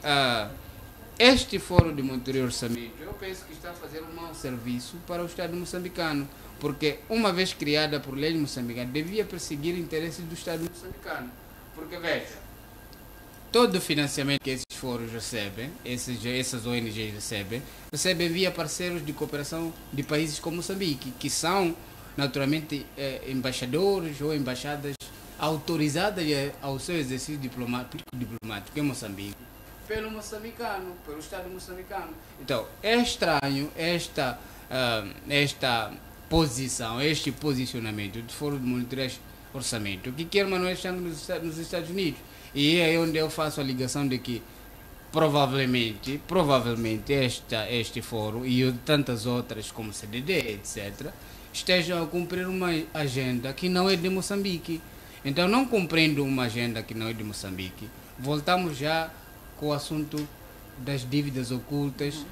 S2: este Fórum de Monitoria Orçamento, eu penso que está a fazer um mau serviço para o Estado moçambicano, porque uma vez criada por leis moçambicanas, devia perseguir interesses do Estado moçambicano. Porque veja, todo o financiamento que esses fóruns recebem, essas ONGs recebem via parceiros de cooperação de países como Moçambique, que são naturalmente embaixadores ou embaixadas autorizadas ao seu exercício diplomático em Moçambique, pelo moçambicano, pelo Estado moçambicano. Então, é estranho esta posição, este posicionamento do Fórum de Monitoria Orçamento, que quer Manuel Chang nos Estados Unidos. E é onde eu faço a ligação de que provavelmente este fórum e tantas outras como CDD, etc., estejam a cumprir uma agenda que não é de Moçambique. Então, não cumprindo uma agenda que não é de Moçambique, voltamos já com o assunto das dívidas ocultas,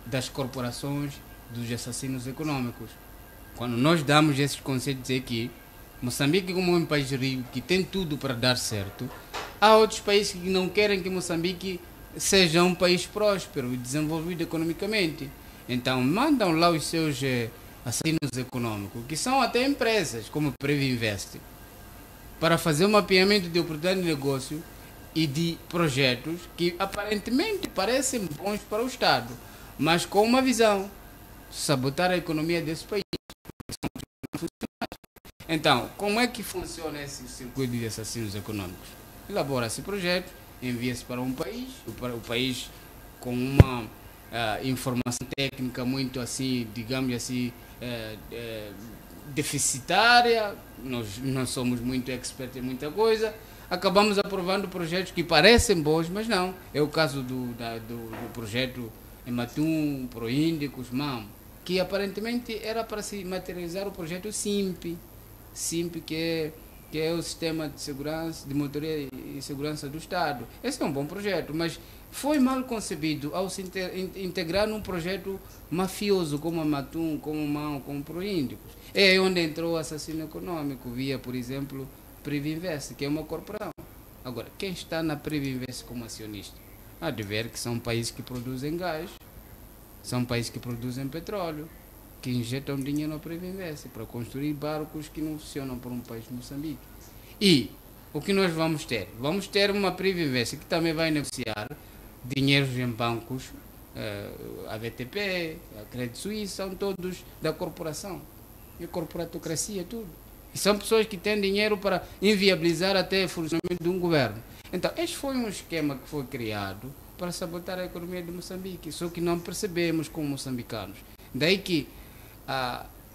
S2: das corporações, dos assassinos econômicos. Quando nós damos esses conceitos aqui, Moçambique, como um país rico que tem tudo para dar certo, há outros países que não querem que Moçambique seja um país próspero e desenvolvido economicamente. Então, mandam lá os seus assassinos econômicos, que são até empresas como Previnvest, para fazer um mapeamento de oportunidade de negócio e de projetos que aparentemente parecem bons para o Estado, mas com uma visão: sabotar a economia desse país. Então, como é que funciona esse circuito de assassinos econômicos? Elabora-se projeto, envia-se para um país, o país com uma informação técnica muito assim, digamos assim, deficitária, nós não somos muito expertos em muita coisa, acabamos aprovando projetos que parecem bons, mas não. É o caso do projeto Ematum, Proíndicos, MAM, que aparentemente era para se materializar o projeto SIMP, que é o Sistema de Segurança, de Monitoria e Segurança do Estado. Esse é um bom projeto, mas foi mal concebido ao se integrar num projeto mafioso como a Matum, como o MAM, como o Proíndicos. É aí onde entrou o assassino econômico, via, por exemplo, Privinvest, que é uma corporação. Agora, quem está na Privinvest como acionista? Há de ver que são países que produzem gás, são países que produzem petróleo, que injetam dinheiro na Privinvest para construir barcos que não funcionam para um país de Moçambique. E o que nós vamos ter? Vamos ter uma Privinvest que também vai negociar dinheiros em bancos, a VTP, a Credit Suisse, são todos da corporação. E corporatocracia, tudo. E são pessoas que têm dinheiro para inviabilizar até o funcionamento de um governo. Então, este foi um esquema que foi criado para sabotar a economia de Moçambique, só que não percebemos como moçambicanos. Daí que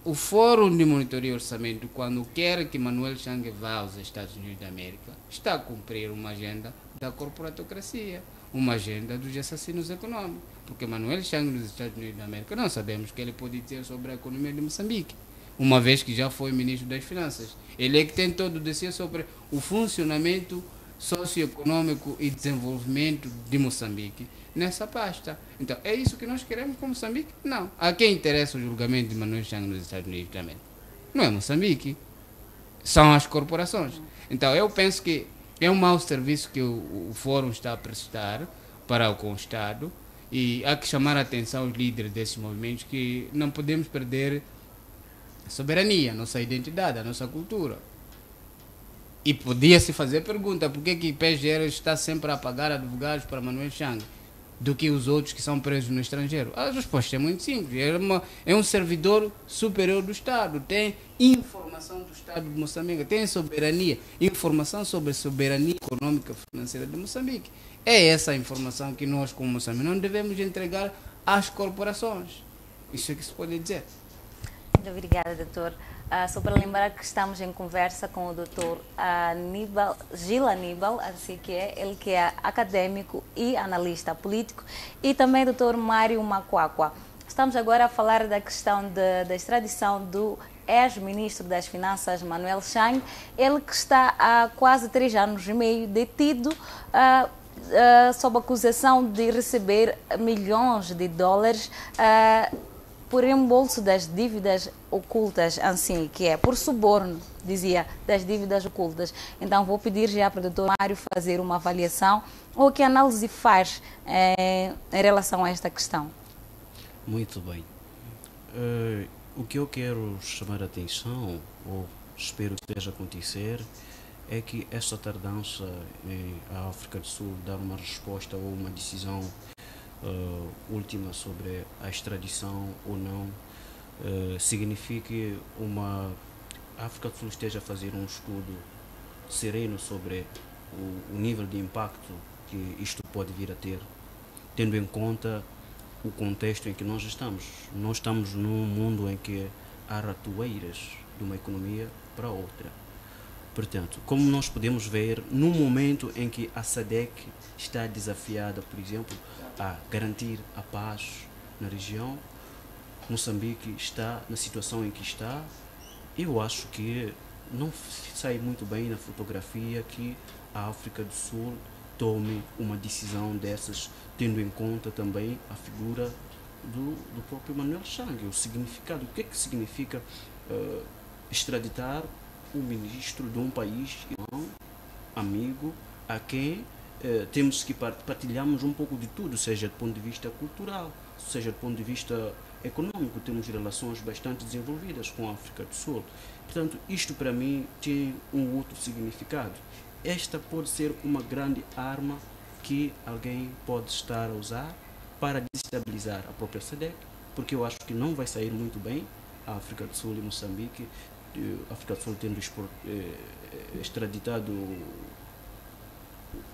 S2: o Fórum de Monitoria e Orçamento, quando quer que Manuel Chang vá aos Estados Unidos da América, está a cumprir uma agenda da corporatocracia, uma agenda dos assassinos econômicos. Porque Manuel Chang nos Estados Unidos da América, não sabemos o que ele pode dizer sobre a economia de Moçambique, uma vez que já foi ministro das Finanças. Ele é que tem todo o dizer sobre o funcionamento socioeconômico e desenvolvimento de Moçambique nessa pasta. Então, é isso que nós queremos com Moçambique? Não. A quem interessa o julgamento de Manuel Chang nos Estados Unidos também? Não é Moçambique. São as corporações. Então, eu penso que é um mau serviço que o Fórum está a prestar para com o Estado, e há que chamar a atenção aos líderes desses movimentos que não podemos perder a soberania, a nossa identidade, a nossa cultura. E podia-se fazer pergunta, por que que PGR está sempre a pagar advogados para Manuel Chang do que os outros que são presos no estrangeiro? A resposta é muito simples. É um servidor superior do Estado, tem informação do Estado de Moçambique, tem soberania, informação sobre a soberania econômica e financeira de Moçambique. É essa a informação que nós, como Moçambique, não devemos entregar às corporações. Isso é que se pode dizer.
S1: Muito obrigada, doutor. Só para lembrar que estamos em conversa com o doutor Gil Aníbal, assim que é, ele que é acadêmico e analista político, e também o doutor Mário Macuacua. Estamos agora a falar da questão da extradição do ex-ministro das Finanças, Manuel Chang, ele que está há quase 3 anos e meio detido, sob acusação de receber milhões de dólares por reembolso das dívidas ocultas, assim que é, por suborno, dizia, das dívidas ocultas. Então vou pedir já para o doutor Mário fazer uma avaliação, ou que análise faz em relação a esta questão.
S3: Muito bem. O que eu quero chamar a atenção, ou espero que esteja a acontecer, é que esta tardança em África do Sul dar uma resposta ou uma decisão última sobre a extradição ou não significa que a África do Sul esteja a fazer um estudo sereno sobre o nível de impacto que isto pode vir a ter, tendo em conta o contexto em que nós estamos. Nós estamos num mundo em que há ratoeiras de uma economia para outra. Portanto, como nós podemos ver, no momento em que a SADC está desafiada, por exemplo, a garantir a paz na região, Moçambique está na situação em que está. Eu acho que não sai muito bem na fotografia que a África do Sul tome uma decisão dessas, tendo em conta também a figura do próprio Manuel Chang, o significado. O que é que significa extraditar o ministro de um país irmão, amigo, a quem temos que partilhamos um pouco de tudo, seja do ponto de vista cultural, seja do ponto de vista econômico, temos relações bastante desenvolvidas com a África do Sul. Portanto, isto para mim tem um outro significado. Esta pode ser uma grande arma que alguém pode estar a usar para desestabilizar a própria SADC, porque eu acho que não vai sair muito bem a África do Sul e Moçambique, a África do Sul tendo extraditado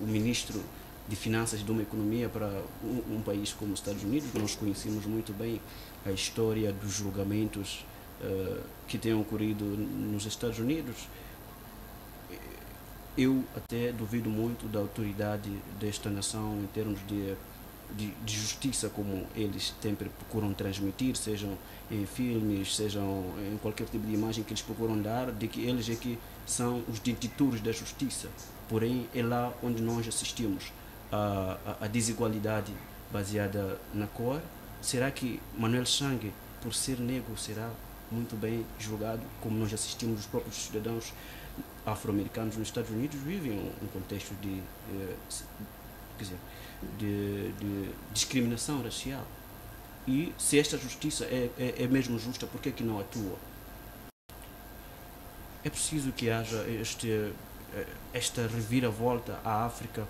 S3: o ministro de finanças de uma economia para um país como os Estados Unidos. Nós conhecemos muito bem a história dos julgamentos que têm ocorrido nos Estados Unidos. Eu até duvido muito da autoridade desta nação em termos de justiça, como eles sempre procuram transmitir, sejam em filmes, sejam em qualquer tipo de imagem que eles procuram dar, de que eles é que são os detentores da justiça. Porém, é lá onde nós assistimos a desigualdade baseada na cor. Será que Manuel Chang, por ser negro, será muito bem julgado, como nós assistimos os próprios cidadãos afro-americanos nos Estados Unidos vivem um contexto de discriminação racial? E se esta justiça é mesmo justa, por que não atua? É preciso que haja esta reviravolta. A África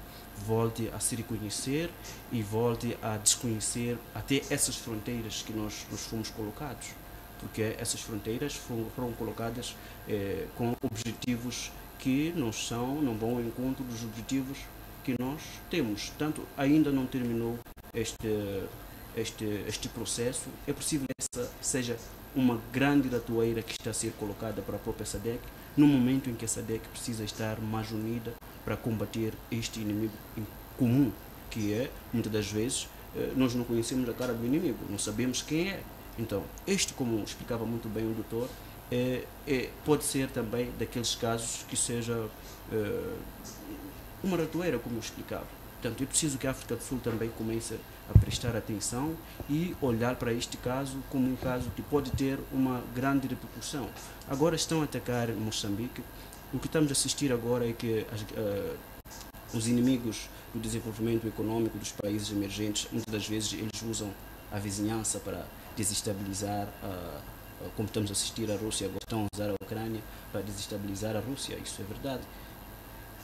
S3: volte a se reconhecer e volte a desconhecer até essas fronteiras que nós fomos colocados, porque essas fronteiras foram colocadas com objetivos que não vão ao encontro dos objetivos que nós temos. Portanto, ainda não terminou este processo. É possível que essa seja uma grande ratoeira que está a ser colocada para a própria SADC, no momento em que a SADC precisa estar mais unida para combater este inimigo em comum, que é, muitas das vezes, nós não conhecemos a cara do inimigo, não sabemos quem é. Então, como explicava muito bem o doutor, pode ser também daqueles casos que seja uma ratoeira, como eu explicava. Portanto, é preciso que a África do Sul também comece a prestar atenção e olhar para este caso como um caso que pode ter uma grande repercussão. Agora estão a atacar Moçambique. O que estamos a assistir agora é que os inimigos do desenvolvimento econômico dos países emergentes, muitas das vezes eles usam a vizinhança para desestabilizar, como estamos a assistir a Rússia, agora estão a usar a Ucrânia para desestabilizar a Rússia. Isso é verdade.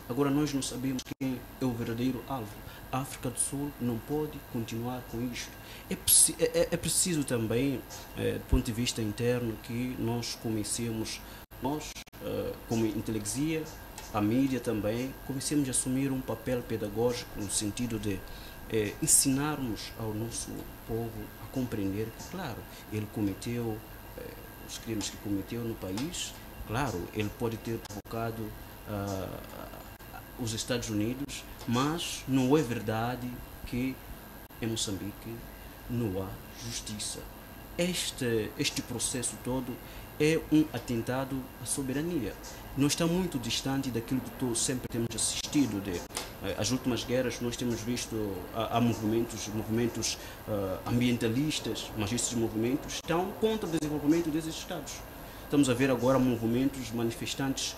S3: Agora nós não sabemos quem é o verdadeiro alvo. A África do Sul não pode continuar com isto. É preciso também, do ponto de vista interno, que nós comecemos, como inteligência, a mídia também, comecemos a assumir um papel pedagógico no sentido de ensinarmos ao nosso povo a compreender que, claro, ele cometeu os crimes que cometeu no país. Claro, ele pode ter provocado os Estados Unidos, mas não é verdade que em Moçambique não há justiça. Este processo todo é um atentado à soberania. Não está muito distante daquilo que sempre temos assistido. As últimas guerras nós temos visto, há movimentos ambientalistas, mas esses movimentos estão contra o desenvolvimento desses Estados. Estamos a ver agora movimentos manifestantes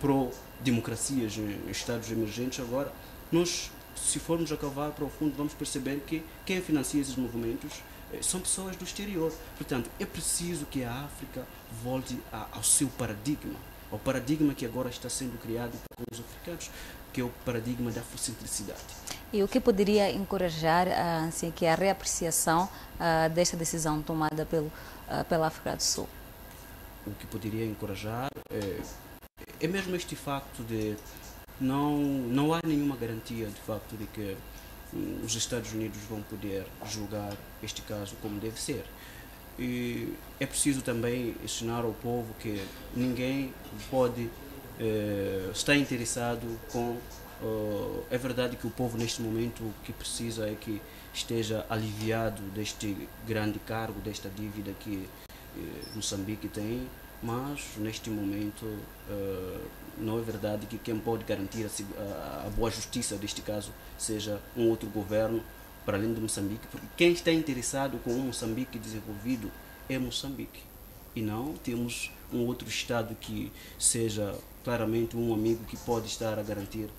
S3: pró-democracias em Estados emergentes. Agora, nós, se formos a cavar para o fundo, vamos perceber que quem financia esses movimentos são pessoas do exterior. Portanto, é preciso que a África volte ao seu paradigma, ao paradigma que agora está sendo criado com os africanos, que é o paradigma da afrocentricidade.
S1: E o que poderia encorajar assim, que a reapreciação desta decisão tomada pela África do Sul?
S3: O que poderia encorajar é mesmo este facto de não há nenhuma garantia de facto de que os Estados Unidos vão poder julgar este caso como deve ser. E é preciso também ensinar ao povo que ninguém pode estar interessado com... é verdade que o povo neste momento o que precisa é que esteja aliviado deste grande cargo, desta dívida que Moçambique tem, mas neste momento não é verdade que quem pode garantir a boa justiça deste caso seja um outro governo para além de Moçambique, porque quem está interessado com um Moçambique desenvolvido é Moçambique, e não temos um outro Estado que seja claramente um amigo que pode estar a garantir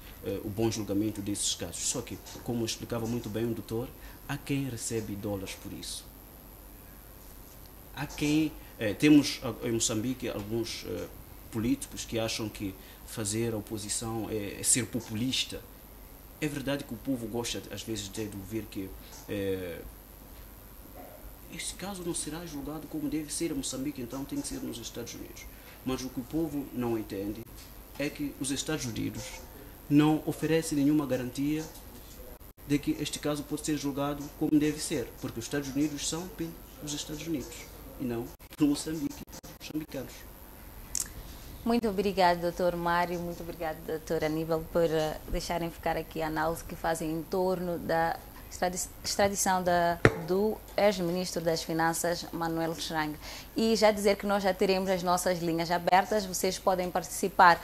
S3: o bom julgamento desses casos. Só que, como explicava muito bem o doutor, há quem recebe dólares por isso. Há quem... temos em Moçambique alguns políticos que acham que fazer a oposição é ser populista. É verdade que o povo gosta, às vezes, de ouvir que esse caso não será julgado como deve ser em Moçambique, então tem que ser nos Estados Unidos. Mas o que o povo não entende é que os Estados Unidos não oferecem nenhuma garantia de que este caso pode ser julgado como deve ser, porque os Estados Unidos são pelos Estados Unidos e não pelo Moçambique, os moçambicanos.
S1: Muito obrigado, Dr. Mário, muito obrigado, Dr. Aníbal, por deixarem ficar aqui a análise que fazem em torno da extradição do ex-ministro das Finanças, Manuel Chang. E já dizer que nós já teremos as nossas linhas abertas, vocês podem participar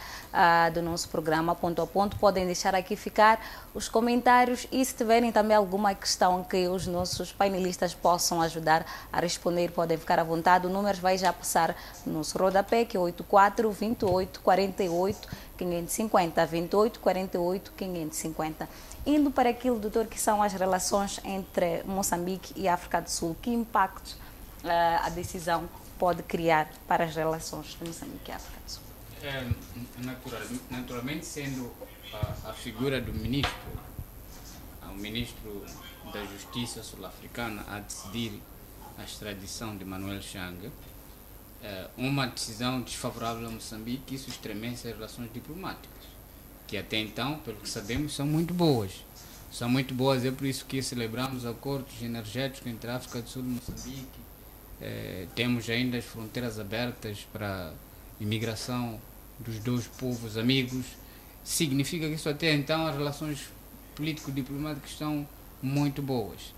S1: do nosso programa ponto a ponto, podem deixar aqui ficar os comentários e se tiverem também alguma questão que os nossos painelistas possam ajudar a responder, podem ficar à vontade. O número vai já passar no nosso rodapé, que é 84 28 48 550, 28 48 550. Indo para aquilo, doutor, que são as relações entre Moçambique e África do Sul, que impacto a decisão pode criar para as relações de Moçambique e África do Sul?
S2: Naturalmente, sendo a figura do ministro, o ministro da Justiça sul-africana a decidir a extradição de Manuel Chang, uma decisão desfavorável a Moçambique, isso estremece as relações diplomáticas, que até então, pelo que sabemos, são muito boas. São muito boas, é por isso que celebramos acordos energéticos entre a África do Sul e Moçambique. Temos ainda as fronteiras abertas para imigração dos dois povos amigos. Significa que isso até então as relações político-diplomáticas estão muito boas.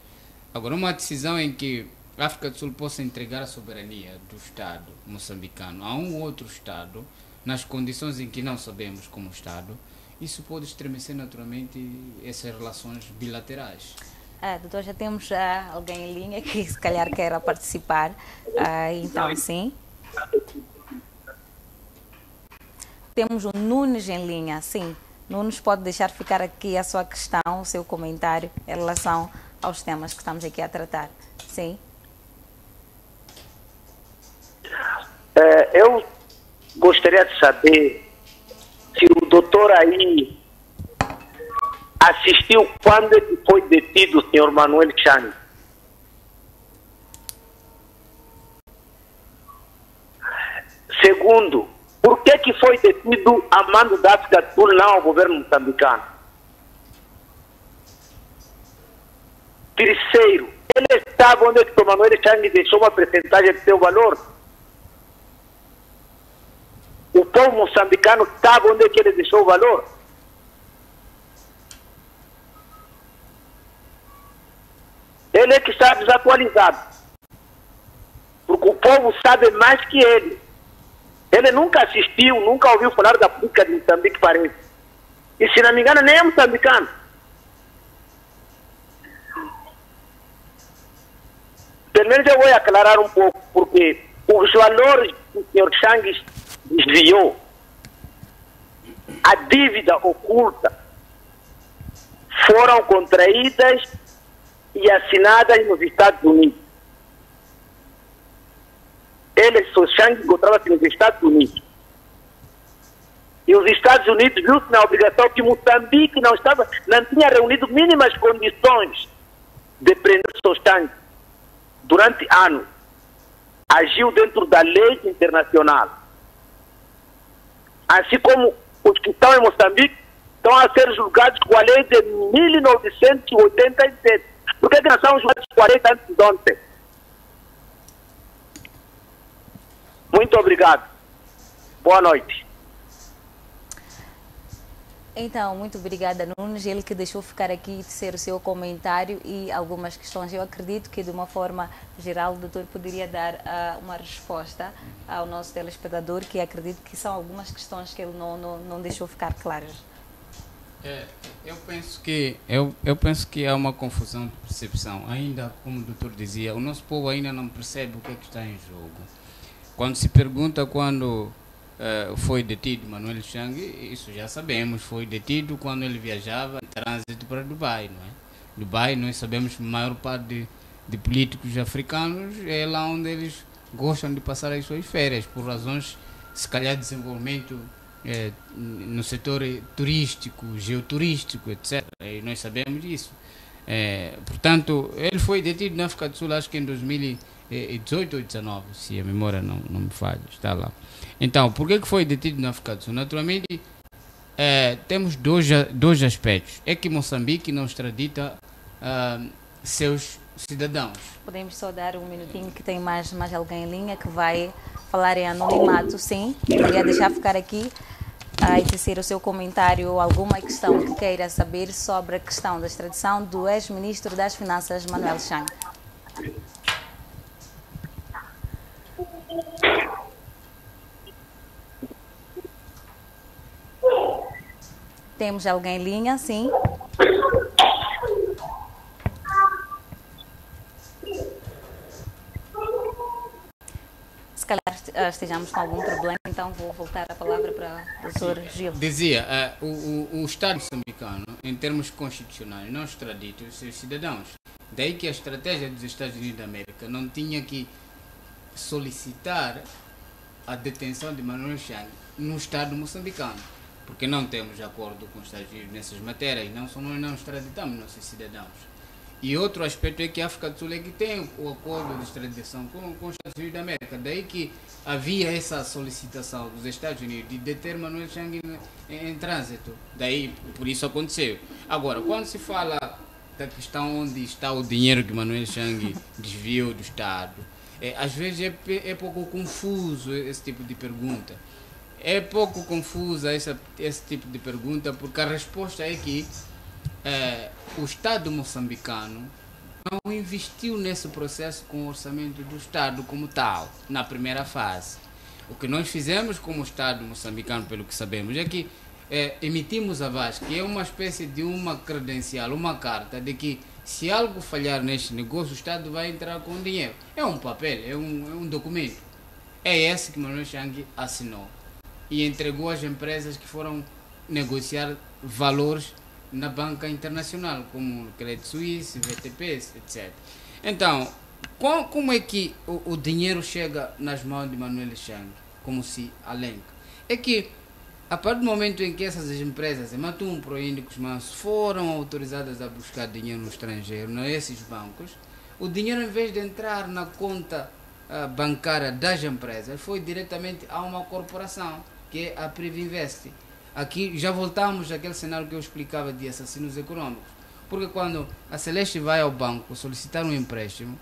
S2: Agora, uma decisão em que a África do Sul possa entregar a soberania do Estado moçambicano a um outro Estado, nas condições em que não sabemos como Estado, isso pode estremecer naturalmente essas relações bilaterais.
S1: Doutor, já temos alguém em linha que se calhar queira participar. Então, sim. Temos o Nunes em linha, sim. Nunes, pode deixar ficar aqui a sua questão, o seu comentário em relação aos temas que estamos aqui a tratar. Sim.
S10: Eu gostaria de saber se o doutor aí assistiu quando ele foi detido o senhor Manuel Chang. Segundo, por que foi detido a mando da África do Sul, não ao governo moçambicano? Terceiro, ele sabe onde é que o Manuel Chang deixou uma percentagem de seu valor? O povo moçambicano sabe onde é que ele deixou o valor? Ele é que está desatualizado. Porque o povo sabe mais que ele. Ele nunca assistiu, nunca ouviu falar da política de Moçambique, parece. E se não me engano, nem é moçambicano. Pelo menos eu vou aclarar um pouco, porque os valores que o senhor Chang desviou, a dívida oculta, foram contraídas e assinadas nos Estados Unidos. Ele, o Chang, encontrava-se nos Estados Unidos. E os Estados Unidos viu-se na obrigação que Moçambique não tinha reunido mínimas condições de prender o Chang durante anos. Agiu dentro da lei internacional. Assim como os que estão em Moçambique estão a ser julgados com a lei de 1987. Por que nós somos julgados 40 anos de ontem? Muito obrigado. Boa noite.
S1: Então, muito obrigada, Nunes. Ele que deixou ficar aqui ser o seu comentário e algumas questões. Eu acredito que, de uma forma geral, o doutor poderia dar uma resposta ao nosso telespectador, que acredito que são algumas questões que ele não deixou ficar claras.
S2: Eu penso que há uma confusão de percepção. Ainda, como o doutor dizia, o nosso povo ainda não percebe o que é que está em jogo. Quando se pergunta quando foi detido Manuel Chang, isso já sabemos, foi detido quando ele viajava em trânsito para Dubai, não é? Dubai, nós sabemos que a maior parte de políticos africanos é lá onde eles gostam de passar as suas férias, por razões, se calhar, de desenvolvimento no setor turístico, geoturístico, etc. E nós sabemos disso. Portanto, ele foi detido na África do Sul, acho que em 2018 ou 2019, se a memória não me falha, está lá. Então, por que foi detido na África do Sul? Naturalmente, temos dois aspectos. É que Moçambique não extradita seus cidadãos.
S1: Podemos só dar um minutinho que tem mais alguém em linha que vai falar em anonimato, sim. Queria deixar ficar aqui a exercer o seu comentário ou alguma questão que queira saber sobre a questão da extradição do ex-ministro das Finanças, Manuel Chang. Temos alguém em linha, sim. Se calhar estejamos com algum problema, então vou voltar a palavra para o Dr. Gil.
S2: Dizia, o Estado moçambicano, em termos constitucionais, não extradita os seus cidadãos. Daí que a estratégia dos Estados Unidos da América não tinha que solicitar a detenção de Manuel Chang no Estado moçambicano, porque não temos acordo com os Estados Unidos nessas matérias, nós não extraditamos nossos cidadãos. E outro aspecto é que a África do Sul é que tem o acordo de extradição com os Estados Unidos da América. Daí que havia essa solicitação dos Estados Unidos de deter Manuel Chang em trânsito. Daí, por isso aconteceu. Agora, quando se fala da questão onde está o dinheiro que Manuel Chang desviou do Estado, às vezes é pouco confuso esse tipo de pergunta. É pouco confusa esse tipo de pergunta, porque a resposta é que o Estado moçambicano não investiu nesse processo com o orçamento do Estado como tal, na primeira fase. O que nós fizemos como Estado moçambicano, pelo que sabemos, é que emitimos a VAS, que é uma espécie de uma credencial, uma carta de que se algo falhar neste negócio, o Estado vai entrar com dinheiro. É um papel, é um documento. É esse que Manuel Chang assinou e entregou às empresas que foram negociar valores na banca internacional, como Credit Suisse, VTP, etc. Então, como é que o dinheiro chega nas mãos de Manuel Chang, como se alenca? É que, a partir do momento em que essas empresas, Matum, Proíndicos, Manso, foram autorizadas a buscar dinheiro no estrangeiro, nesses bancos, o dinheiro, em vez de entrar na conta bancária das empresas, foi diretamente a uma corporação, que é a Privinvest. Aqui já voltamos àquele cenário que eu explicava de assassinos econômicos. Porque quando a Celeste vai ao banco solicitar um empréstimo,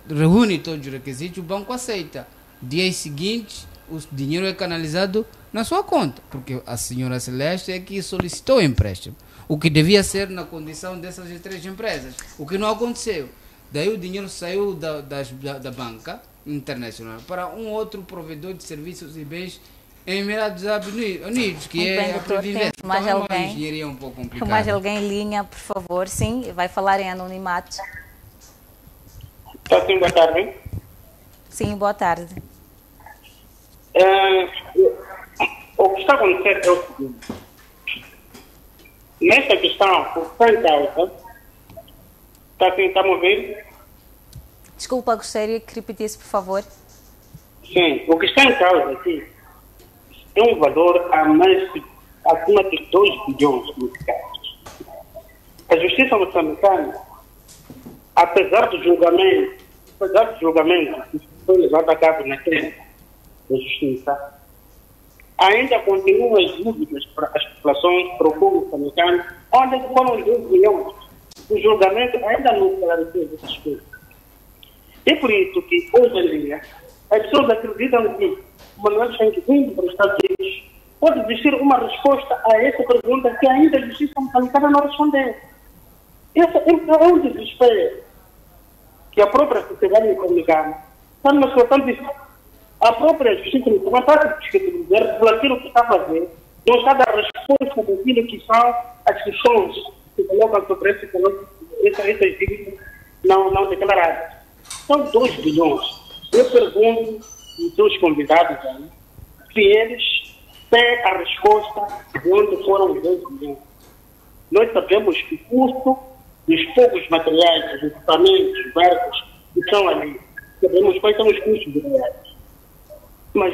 S2: reúne todos os requisitos, o banco aceita. Dias seguintes, o dinheiro é canalizado na sua conta, porque a senhora Celeste é que solicitou o empréstimo. O que devia ser na condição dessas três empresas. O que não aconteceu. Daí o dinheiro saiu da banca internacional para um outro provedor de serviços e bens em Emirados Árabes Unidos, que é a Privinvest.
S1: Mais
S2: então,
S1: alguém?
S2: É uma engenharia um pouco complicada.
S1: Mais alguém em linha, por favor, sim, vai falar em anonimato.
S11: Está sim, boa tarde.
S1: Sim, boa tarde.
S11: O que está acontecendo é o seguinte. Nesta questão, o que está em causa, está a mover?
S1: Desculpa, gostaria que repetisse, por favor.
S11: Sim, o que está em causa aqui é um valor acima de 2 bilhões de meticais. A justiça moçambicana, apesar do julgamento que foi levado a cabo na crise da justiça, ainda continuam as dúvidas para as populações, para o povo moçambicano, onde foram os 2 bilhões. O julgamento ainda não esclareceu essas coisas. É por isso que, hoje em dia, as pessoas acreditam que o Manuel Chang vindo para os Estados Unidos pode existir uma resposta a essa pergunta que ainda a justiça moçambicana não respondeu. Esse é um desespero que a própria sociedade moçambicana está numa situação de... A própria justiça moçambicana está a descredibilizar por aquilo que está a fazer, não está a dar resposta daquilo que são as questões que colocam sobre essas dívidas não declaradas. São 2 bilhões. Eu pergunto aos seus convidados aí se eles têm a resposta de onde foram os 2 bilhões. Nós sabemos que o custo dos poucos materiais, dos equipamentos, dos barcos que estão ali, sabemos quais são os custos reais. Mas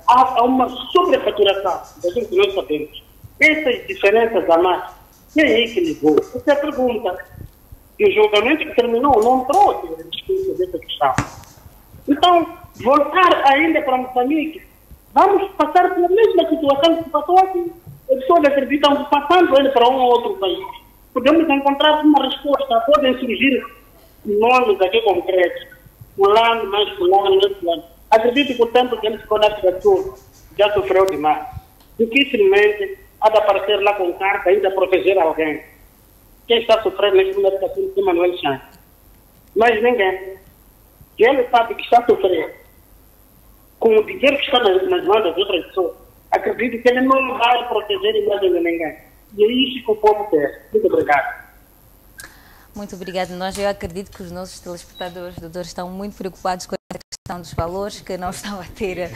S11: há uma sobrefaturação, daquilo que nós sabemos. Essas diferenças a mais, quem é que ligou? Essa é a pergunta. E o julgamento que terminou não trouxe a discussão dessa questão. Então, voltar ainda para Moçambique, vamos passar pela mesma situação que passou aqui. As pessoas acreditam que passando ele para um ou outro país, podemos encontrar uma resposta. Podem surgir nomes aqui concretos. Fulano, mais fulano, mais fulano. Acredito que o tempo que ele ficou na África do Sul já sofreu demais. Dificilmente há de aparecer lá com carta ainda a proteger alguém. Quem está sofrendo neste momento é o Manuel Chang. Mas ninguém. Que ele sabe que está sofrendo com o dinheiro que está nas mãos das outras pessoas. Acredito que ele não vai proteger imagem de ninguém. E é isso que o povo quer. Muito obrigado.
S1: Muito obrigada. Eu acredito que os nossos telespectadores, doutores, estão muito preocupados com a questão dos valores, que não estão a ter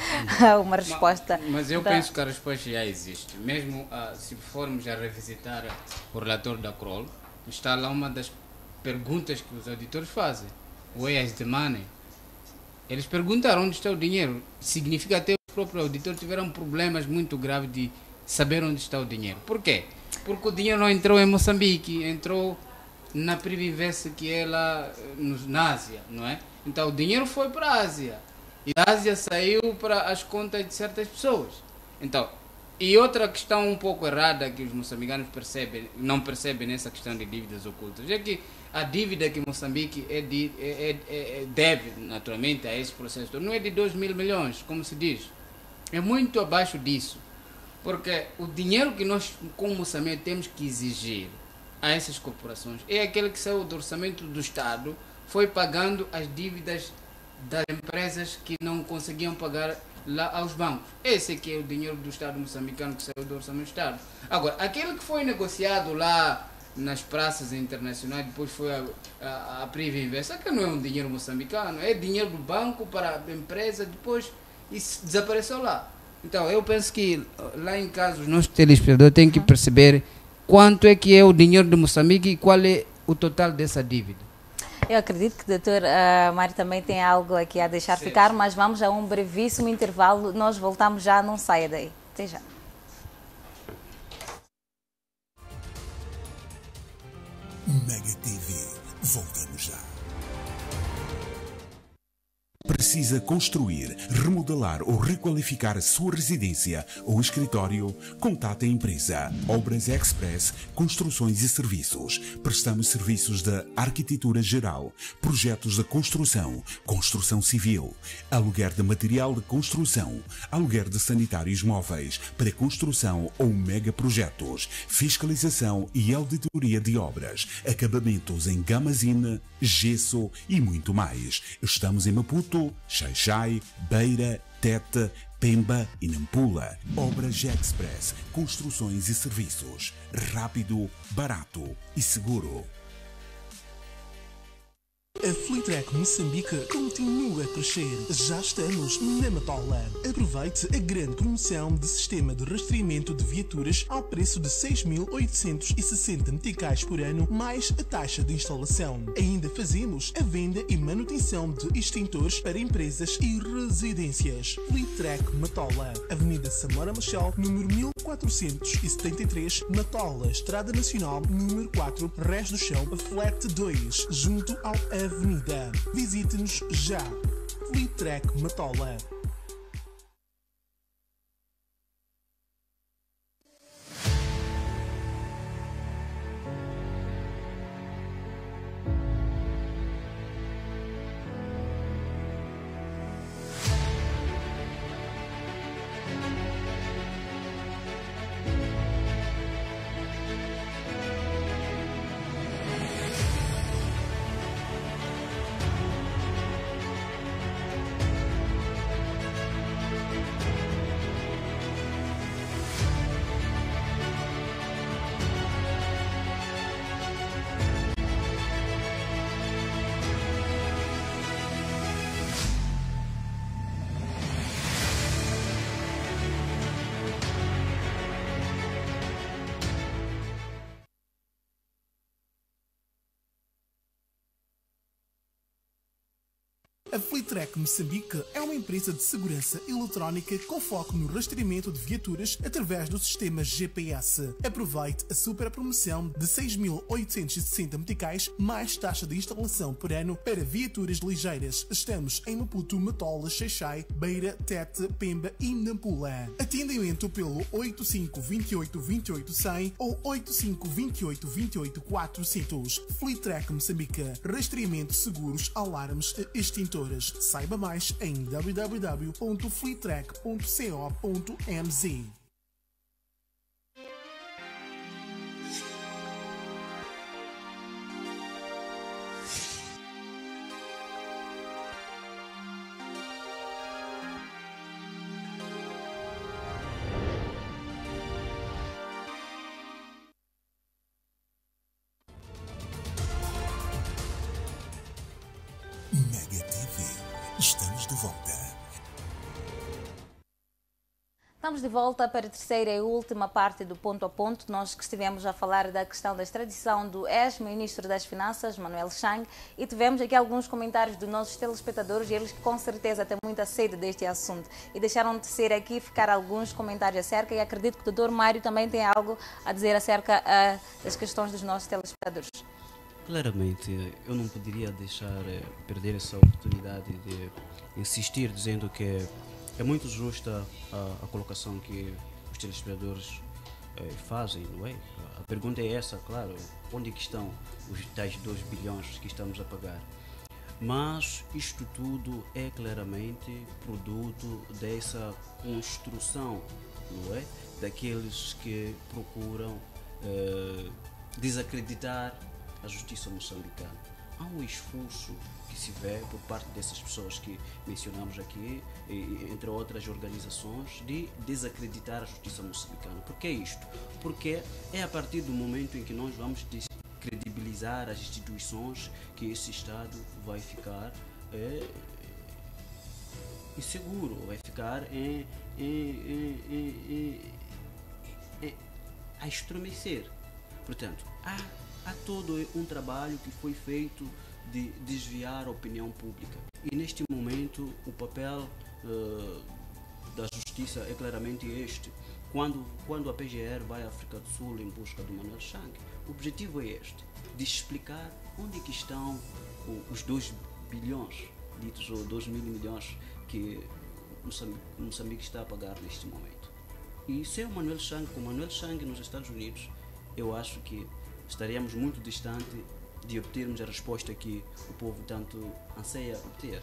S1: uma resposta.
S2: Mas eu penso que a resposta já existe. Mesmo se formos a revisitar o relatório da Kroll, está lá uma das perguntas que os auditores fazem. Where is the money? Eles perguntaram onde está o dinheiro. Significa até os próprios auditores tiveram problemas muito graves de saber onde está o dinheiro. Por quê? Porque o dinheiro não entrou em Moçambique, entrou na Privinvest, que é lá na Ásia, não é? Então o dinheiro foi para a Ásia e a Ásia saiu para as contas de certas pessoas. Então, e outra questão um pouco errada que os moçambicanos não percebem nessa questão de dívidas ocultas, é que a dívida que Moçambique deve naturalmente a esse processo não é de 2 mil milhões, como se diz, é muito abaixo disso, porque o dinheiro que nós como Moçambique temos que exigir a essas corporações é aquele que saiu do orçamento do Estado, foi pagando as dívidas das empresas que não conseguiam pagar lá aos bancos. Esse aqui é o dinheiro do Estado moçambicano que saiu do orçamento do Estado. Agora, aquele que foi negociado lá nas praças internacionais, depois foi a Privinvest, aquele não é um dinheiro moçambicano, é dinheiro do banco para a empresa, depois isso desapareceu lá. Então, eu penso que lá em casa os nossos telespectadores têm que perceber quanto é que é o dinheiro de Moçambique e qual é o total dessa dívida.
S1: Eu acredito que o doutor Mário também tem algo aqui a deixar ficar, mas vamos a um brevíssimo intervalo. Nós voltamos já, não saia daí. Até já.
S4: Mega TV. Voltamos já. Precisa construir, remodelar ou requalificar a sua residência ou escritório? Contate a empresa Obras Express Construções e Serviços. Prestamos serviços de arquitetura geral, projetos de construção, construção civil, aluguer de material de construção, aluguer de sanitários móveis, pré-construção ou megaprojetos, fiscalização e auditoria de obras, acabamentos em gamazine, gesso e muito mais. Estamos em Maputo, Xai-Xai, Beira, Tete, Pemba e Nampula. Obras Express, construções e serviços. Rápido, barato e seguro.
S8: A Flitrek Moçambique continua a crescer. Já estamos na Matola. Aproveite a grande promoção de sistema de rastreamento de viaturas ao preço de 6.860 meticais por ano, mais a taxa de instalação. Ainda fazemos a venda e manutenção de extintores para empresas e residências. Flitrek Matola, Avenida Samora Machel, número 1473, Matola, Estrada Nacional, número 4, Res do Chão, Flat 2, junto ao Avenida. Visite-nos já. Flitrek Matola. A Flitrack Moçambique é uma empresa de segurança eletrónica com foco no rastreamento de viaturas através do sistema GPS. Aproveite a super promoção de 6.860 meticais mais taxa de instalação por ano para viaturas ligeiras. Estamos em Maputo, Matola, Xaixai, Beira, Tete, Pemba e Nampula. Atendimento pelo 85 28 28 100 ou 85 28 28 400. Flitrack Moçambique. Rastreamento, seguros, alarmes e extintores. Saiba mais em www.flitrack.co.mz.
S4: Mega TV. Estamos de volta.
S1: Estamos de volta para a terceira e última parte do Ponto a Ponto. Nós que estivemos a falar da questão da extradição do ex-ministro das Finanças, Manuel Chang, e tivemos aqui alguns comentários dos nossos telespectadores, e eles com certeza têm muita sede deste assunto. E deixaram de ser aqui ficar alguns comentários acerca, e acredito que o Dr. Mário também tem algo a dizer acerca das questões dos nossos telespectadores.
S3: Claramente, eu não poderia deixar perder essa oportunidade de insistir dizendo que é muito justa a colocação que os telespectadores fazem, não é? A pergunta é essa, claro, onde é que estão os tais 2 bilhões que estamos a pagar? Mas isto tudo é claramente produto dessa construção, não é? Daqueles que procuram desacreditar a justiça moçambicana. Há um esforço que se vê por parte dessas pessoas que mencionamos aqui, entre outras organizações, de desacreditar a justiça moçambicana. Por que isto? Porque é a partir do momento em que nós vamos descredibilizar as instituições que esse Estado vai ficar inseguro, vai ficar a estremecer. Portanto, há todo um trabalho que foi feito de desviar a opinião pública. E neste momento o papel da justiça é claramente este. Quando a PGR vai à África do Sul em busca do Manuel Chang, o objetivo é este, de explicar onde é que estão os 2 bilhões, ditos ou 2 mil milhões que Moçambique está a pagar neste momento. E sem o Manuel Chang, com o Manuel Chang nos Estados Unidos, eu acho que estaríamos muito distante de obtermos a resposta que o povo tanto anseia obter.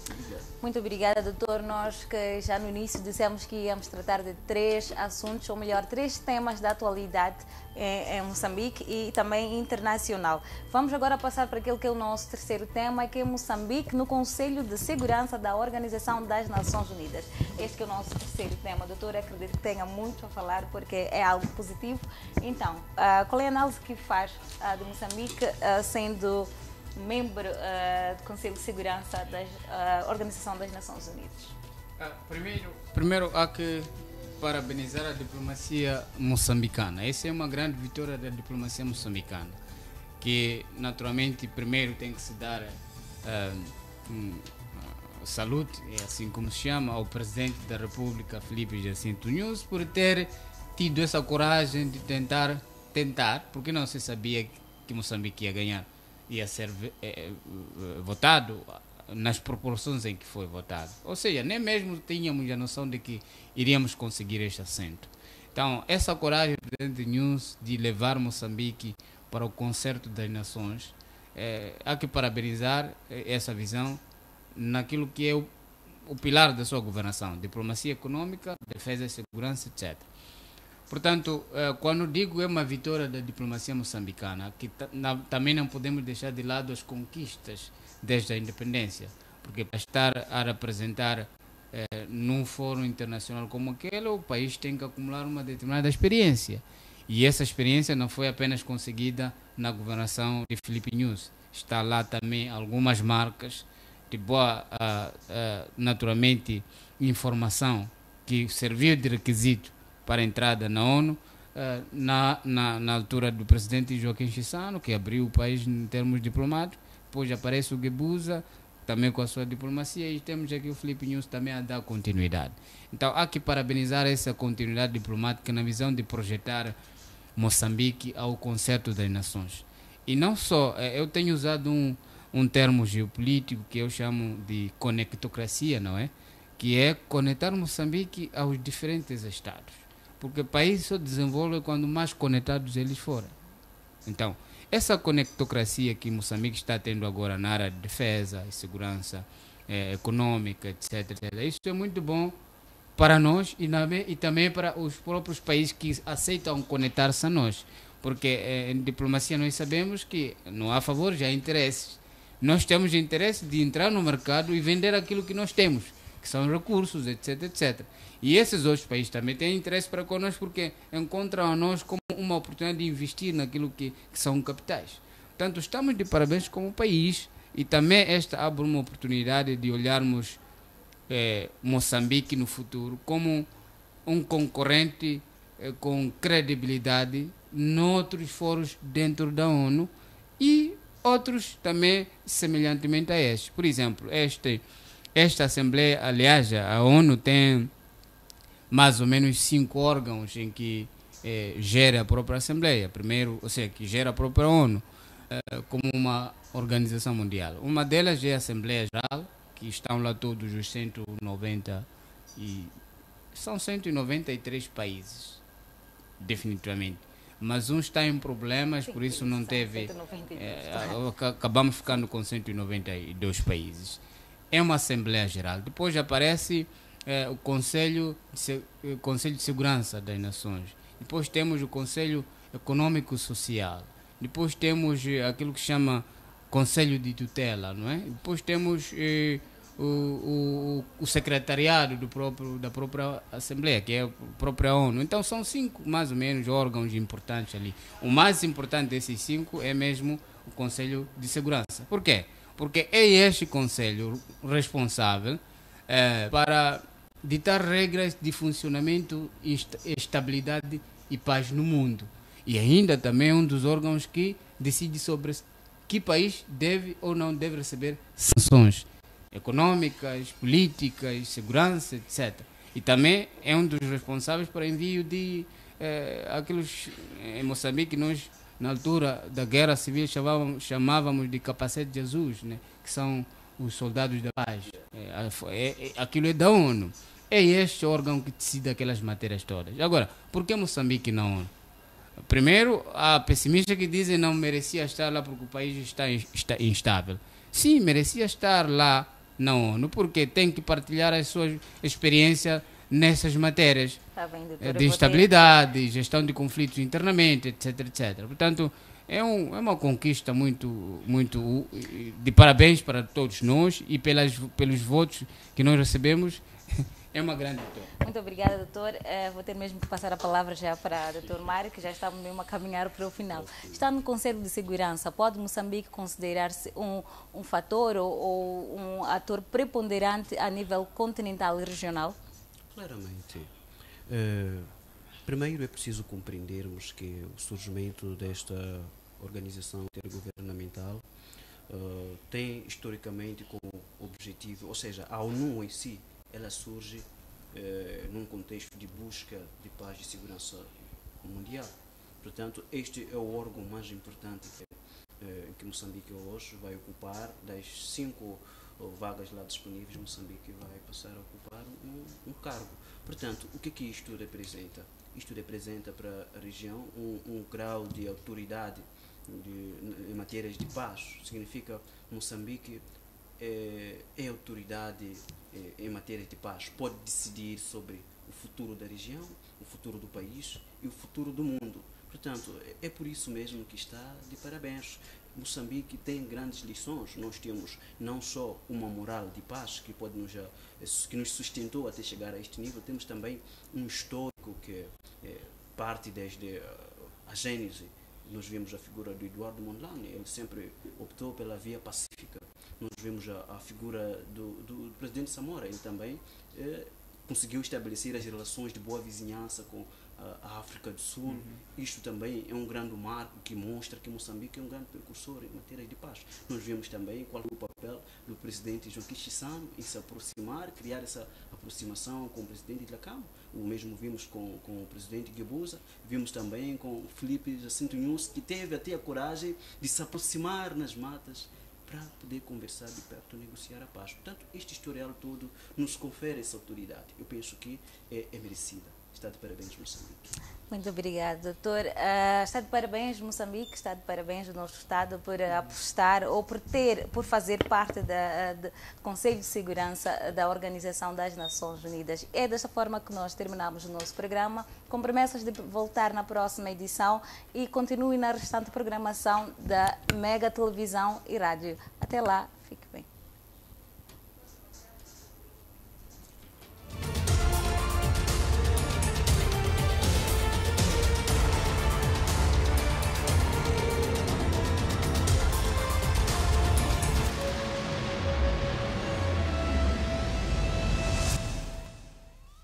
S3: Obrigado.
S1: Muito obrigada, doutor. Nós que já no início dissemos que íamos tratar de 3 assuntos, ou melhor, 3 temas da atualidade em Moçambique e também internacional. Vamos agora passar para aquele que é o nosso terceiro tema, que é Moçambique no Conselho de Segurança da Organização das Nações Unidas. Este que é o nosso terceiro tema. Doutor, acredito que tenha muito a falar porque é algo positivo. Então, qual é a análise que faz de Moçambique sendo membro do Conselho de Segurança da Organização das Nações Unidas?
S2: Primeiro há que parabenizar a diplomacia moçambicana. Essa é uma grande vitória da diplomacia moçambicana, que naturalmente primeiro tem que se dar salute, é assim como se chama, ao Presidente da República, Filipe Jacinto Nunes, por ter tido essa coragem de tentar, porque não se sabia que Moçambique ia ganhar, ia ser votado nas proporções em que foi votado. Ou seja, nem mesmo tínhamos a noção de que iríamos conseguir este assento. Então, essa coragem do Presidente Nunes de levar Moçambique para o concerto das nações, há que parabenizar essa visão naquilo que é o pilar da sua governação: diplomacia econômica, defesa e segurança, etc. Portanto, quando digo é uma vitória da diplomacia moçambicana, que também não podemos deixar de lado as conquistas desde a independência, porque para estar a representar num fórum internacional como aquele, o país tem que acumular uma determinada experiência. E essa experiência não foi apenas conseguida na governação de Filipe Nunes. Está lá também algumas marcas de boa, naturalmente, informação que serviu de requisito para a entrada na ONU, na altura do presidente Joaquim Chissano, que abriu o país em termos diplomáticos. Depois aparece o Guebuza, também com a sua diplomacia, e temos aqui o Filipe Nunes também a dar continuidade. Então há que parabenizar essa continuidade diplomática na visão de projetar Moçambique ao concerto das nações. E não só, eu tenho usado um termo geopolítico que eu chamo de conectocracia, não é? Que é conectar Moçambique aos diferentes estados. Porque o país só desenvolve quando mais conectados eles forem. Então, essa conectocracia que Moçambique está tendo agora na área de defesa e segurança econômica, etc., isso é muito bom para nós e também para os próprios países que aceitam conectar-se a nós. Porque em diplomacia nós sabemos que não há favor, já há interesses. Nós temos interesse de entrar no mercado e vender aquilo que nós temos, que são recursos, etc., etc. E esses outros países também têm interesse para conosco porque encontram a nós como uma oportunidade de investir naquilo que são capitais. Portanto, estamos de parabéns como país e também esta abre uma oportunidade de olharmos Moçambique no futuro como um concorrente com credibilidade noutros fóruns dentro da ONU e outros também semelhantemente a estes. Por exemplo, esta Assembleia, aliás, a ONU tem mais ou menos 5 órgãos em que gera a própria Assembleia. Primeiro, ou seja, que gera a própria ONU como uma organização mundial. Uma delas é a Assembleia Geral, que estão lá todos os 193 países, definitivamente. Mas um está em problemas, por isso não teve... acabamos ficando com 192 países. É uma Assembleia Geral. Depois aparece o Conselho de Segurança das Nações. Depois temos o Conselho Econômico Social. Depois temos aquilo que chama Conselho de Tutela, não é? Depois temos o secretariado da própria Assembleia, que é a própria ONU. Então são 5, mais ou menos, órgãos importantes ali. O mais importante desses 5 é mesmo o Conselho de Segurança. Por quê? Porque é este Conselho responsável para ditar regras de funcionamento, estabilidade e paz no mundo. E ainda também é um dos órgãos que decide sobre que país deve ou não deve receber sanções econômicas, políticas, segurança, etc. E também é um dos responsáveis para envio de aqueles em Moçambique nós na altura da guerra civil chamávamos de capacete de azuis, né? Que são os soldados da paz. Aquilo é da ONU. É este órgão que decide aquelas matérias todas. Agora, por que Moçambique na ONU? Primeiro, há pessimistas que dizem não merecia estar lá porque o país está instável. Sim, merecia estar lá na ONU porque tem que partilhar a sua experiência nessas matérias de instabilidade, gestão de conflitos internamente, etc, etc. Portanto, é uma conquista muito de parabéns para todos nós e pelos votos que nós recebemos. É uma grande vitória.
S1: Muito obrigada, doutor. Vou ter mesmo que passar a palavra já para o doutor Mário, que já está mesmo a caminhar para o final. Está no Conselho de Segurança. Pode Moçambique considerar-se um fator ou um ator preponderante a nível continental e regional?
S3: Claramente. Primeiro é preciso compreendermos que o surgimento desta organização intergovernamental tem historicamente como objetivo, ou seja, a ONU em si, ela surge num contexto de busca de paz e segurança mundial. Portanto, este é o órgão mais importante que Moçambique hoje vai ocupar. Das 5 vagas lá disponíveis, Moçambique vai passar a ocupar um cargo. Portanto, o que isto representa? Isto representa para a região um grau de autoridade em matérias de paz. Significa Moçambique é autoridade em matéria de paz, pode decidir sobre o futuro da região, o futuro do país e o futuro do mundo. Portanto, é por isso mesmo que está de parabéns. Moçambique tem grandes lições. Nós temos não só uma moral de paz que nos sustentou até chegar a este nível, temos também um histórico que parte desde a gênese. Nós vemos a figura do Eduardo Mondlane, ele sempre optou pela via pacífica. Nós vemos a figura do presidente Samora, ele também conseguiu estabelecer as relações de boa vizinhança com a África do Sul. Isto também é um grande marco que mostra que Moçambique é um grande precursor em matéria de paz. Nós vemos também qual é o papel do presidente Joaquim Chissano em se aproximar, criar essa aproximação com o presidente da Câmara. O mesmo vimos com o presidente Guebuza, vimos também com o Filipe Jacinto Nunes, que teve até a coragem de se aproximar nas matas para poder conversar de perto, negociar a paz. Portanto, este historial todo nos confere essa autoridade. Eu penso que é merecida. Está de parabéns, Moçambique.
S1: Muito obrigada, doutor. Está de parabéns, Moçambique, está de parabéns o nosso Estado por apostar ou por fazer parte do Conselho de Segurança da Organização das Nações Unidas. É desta forma que nós terminamos o nosso programa, com promessas de voltar na próxima edição e continue na restante programação da Mega Televisão e Rádio. Até lá, fique bem.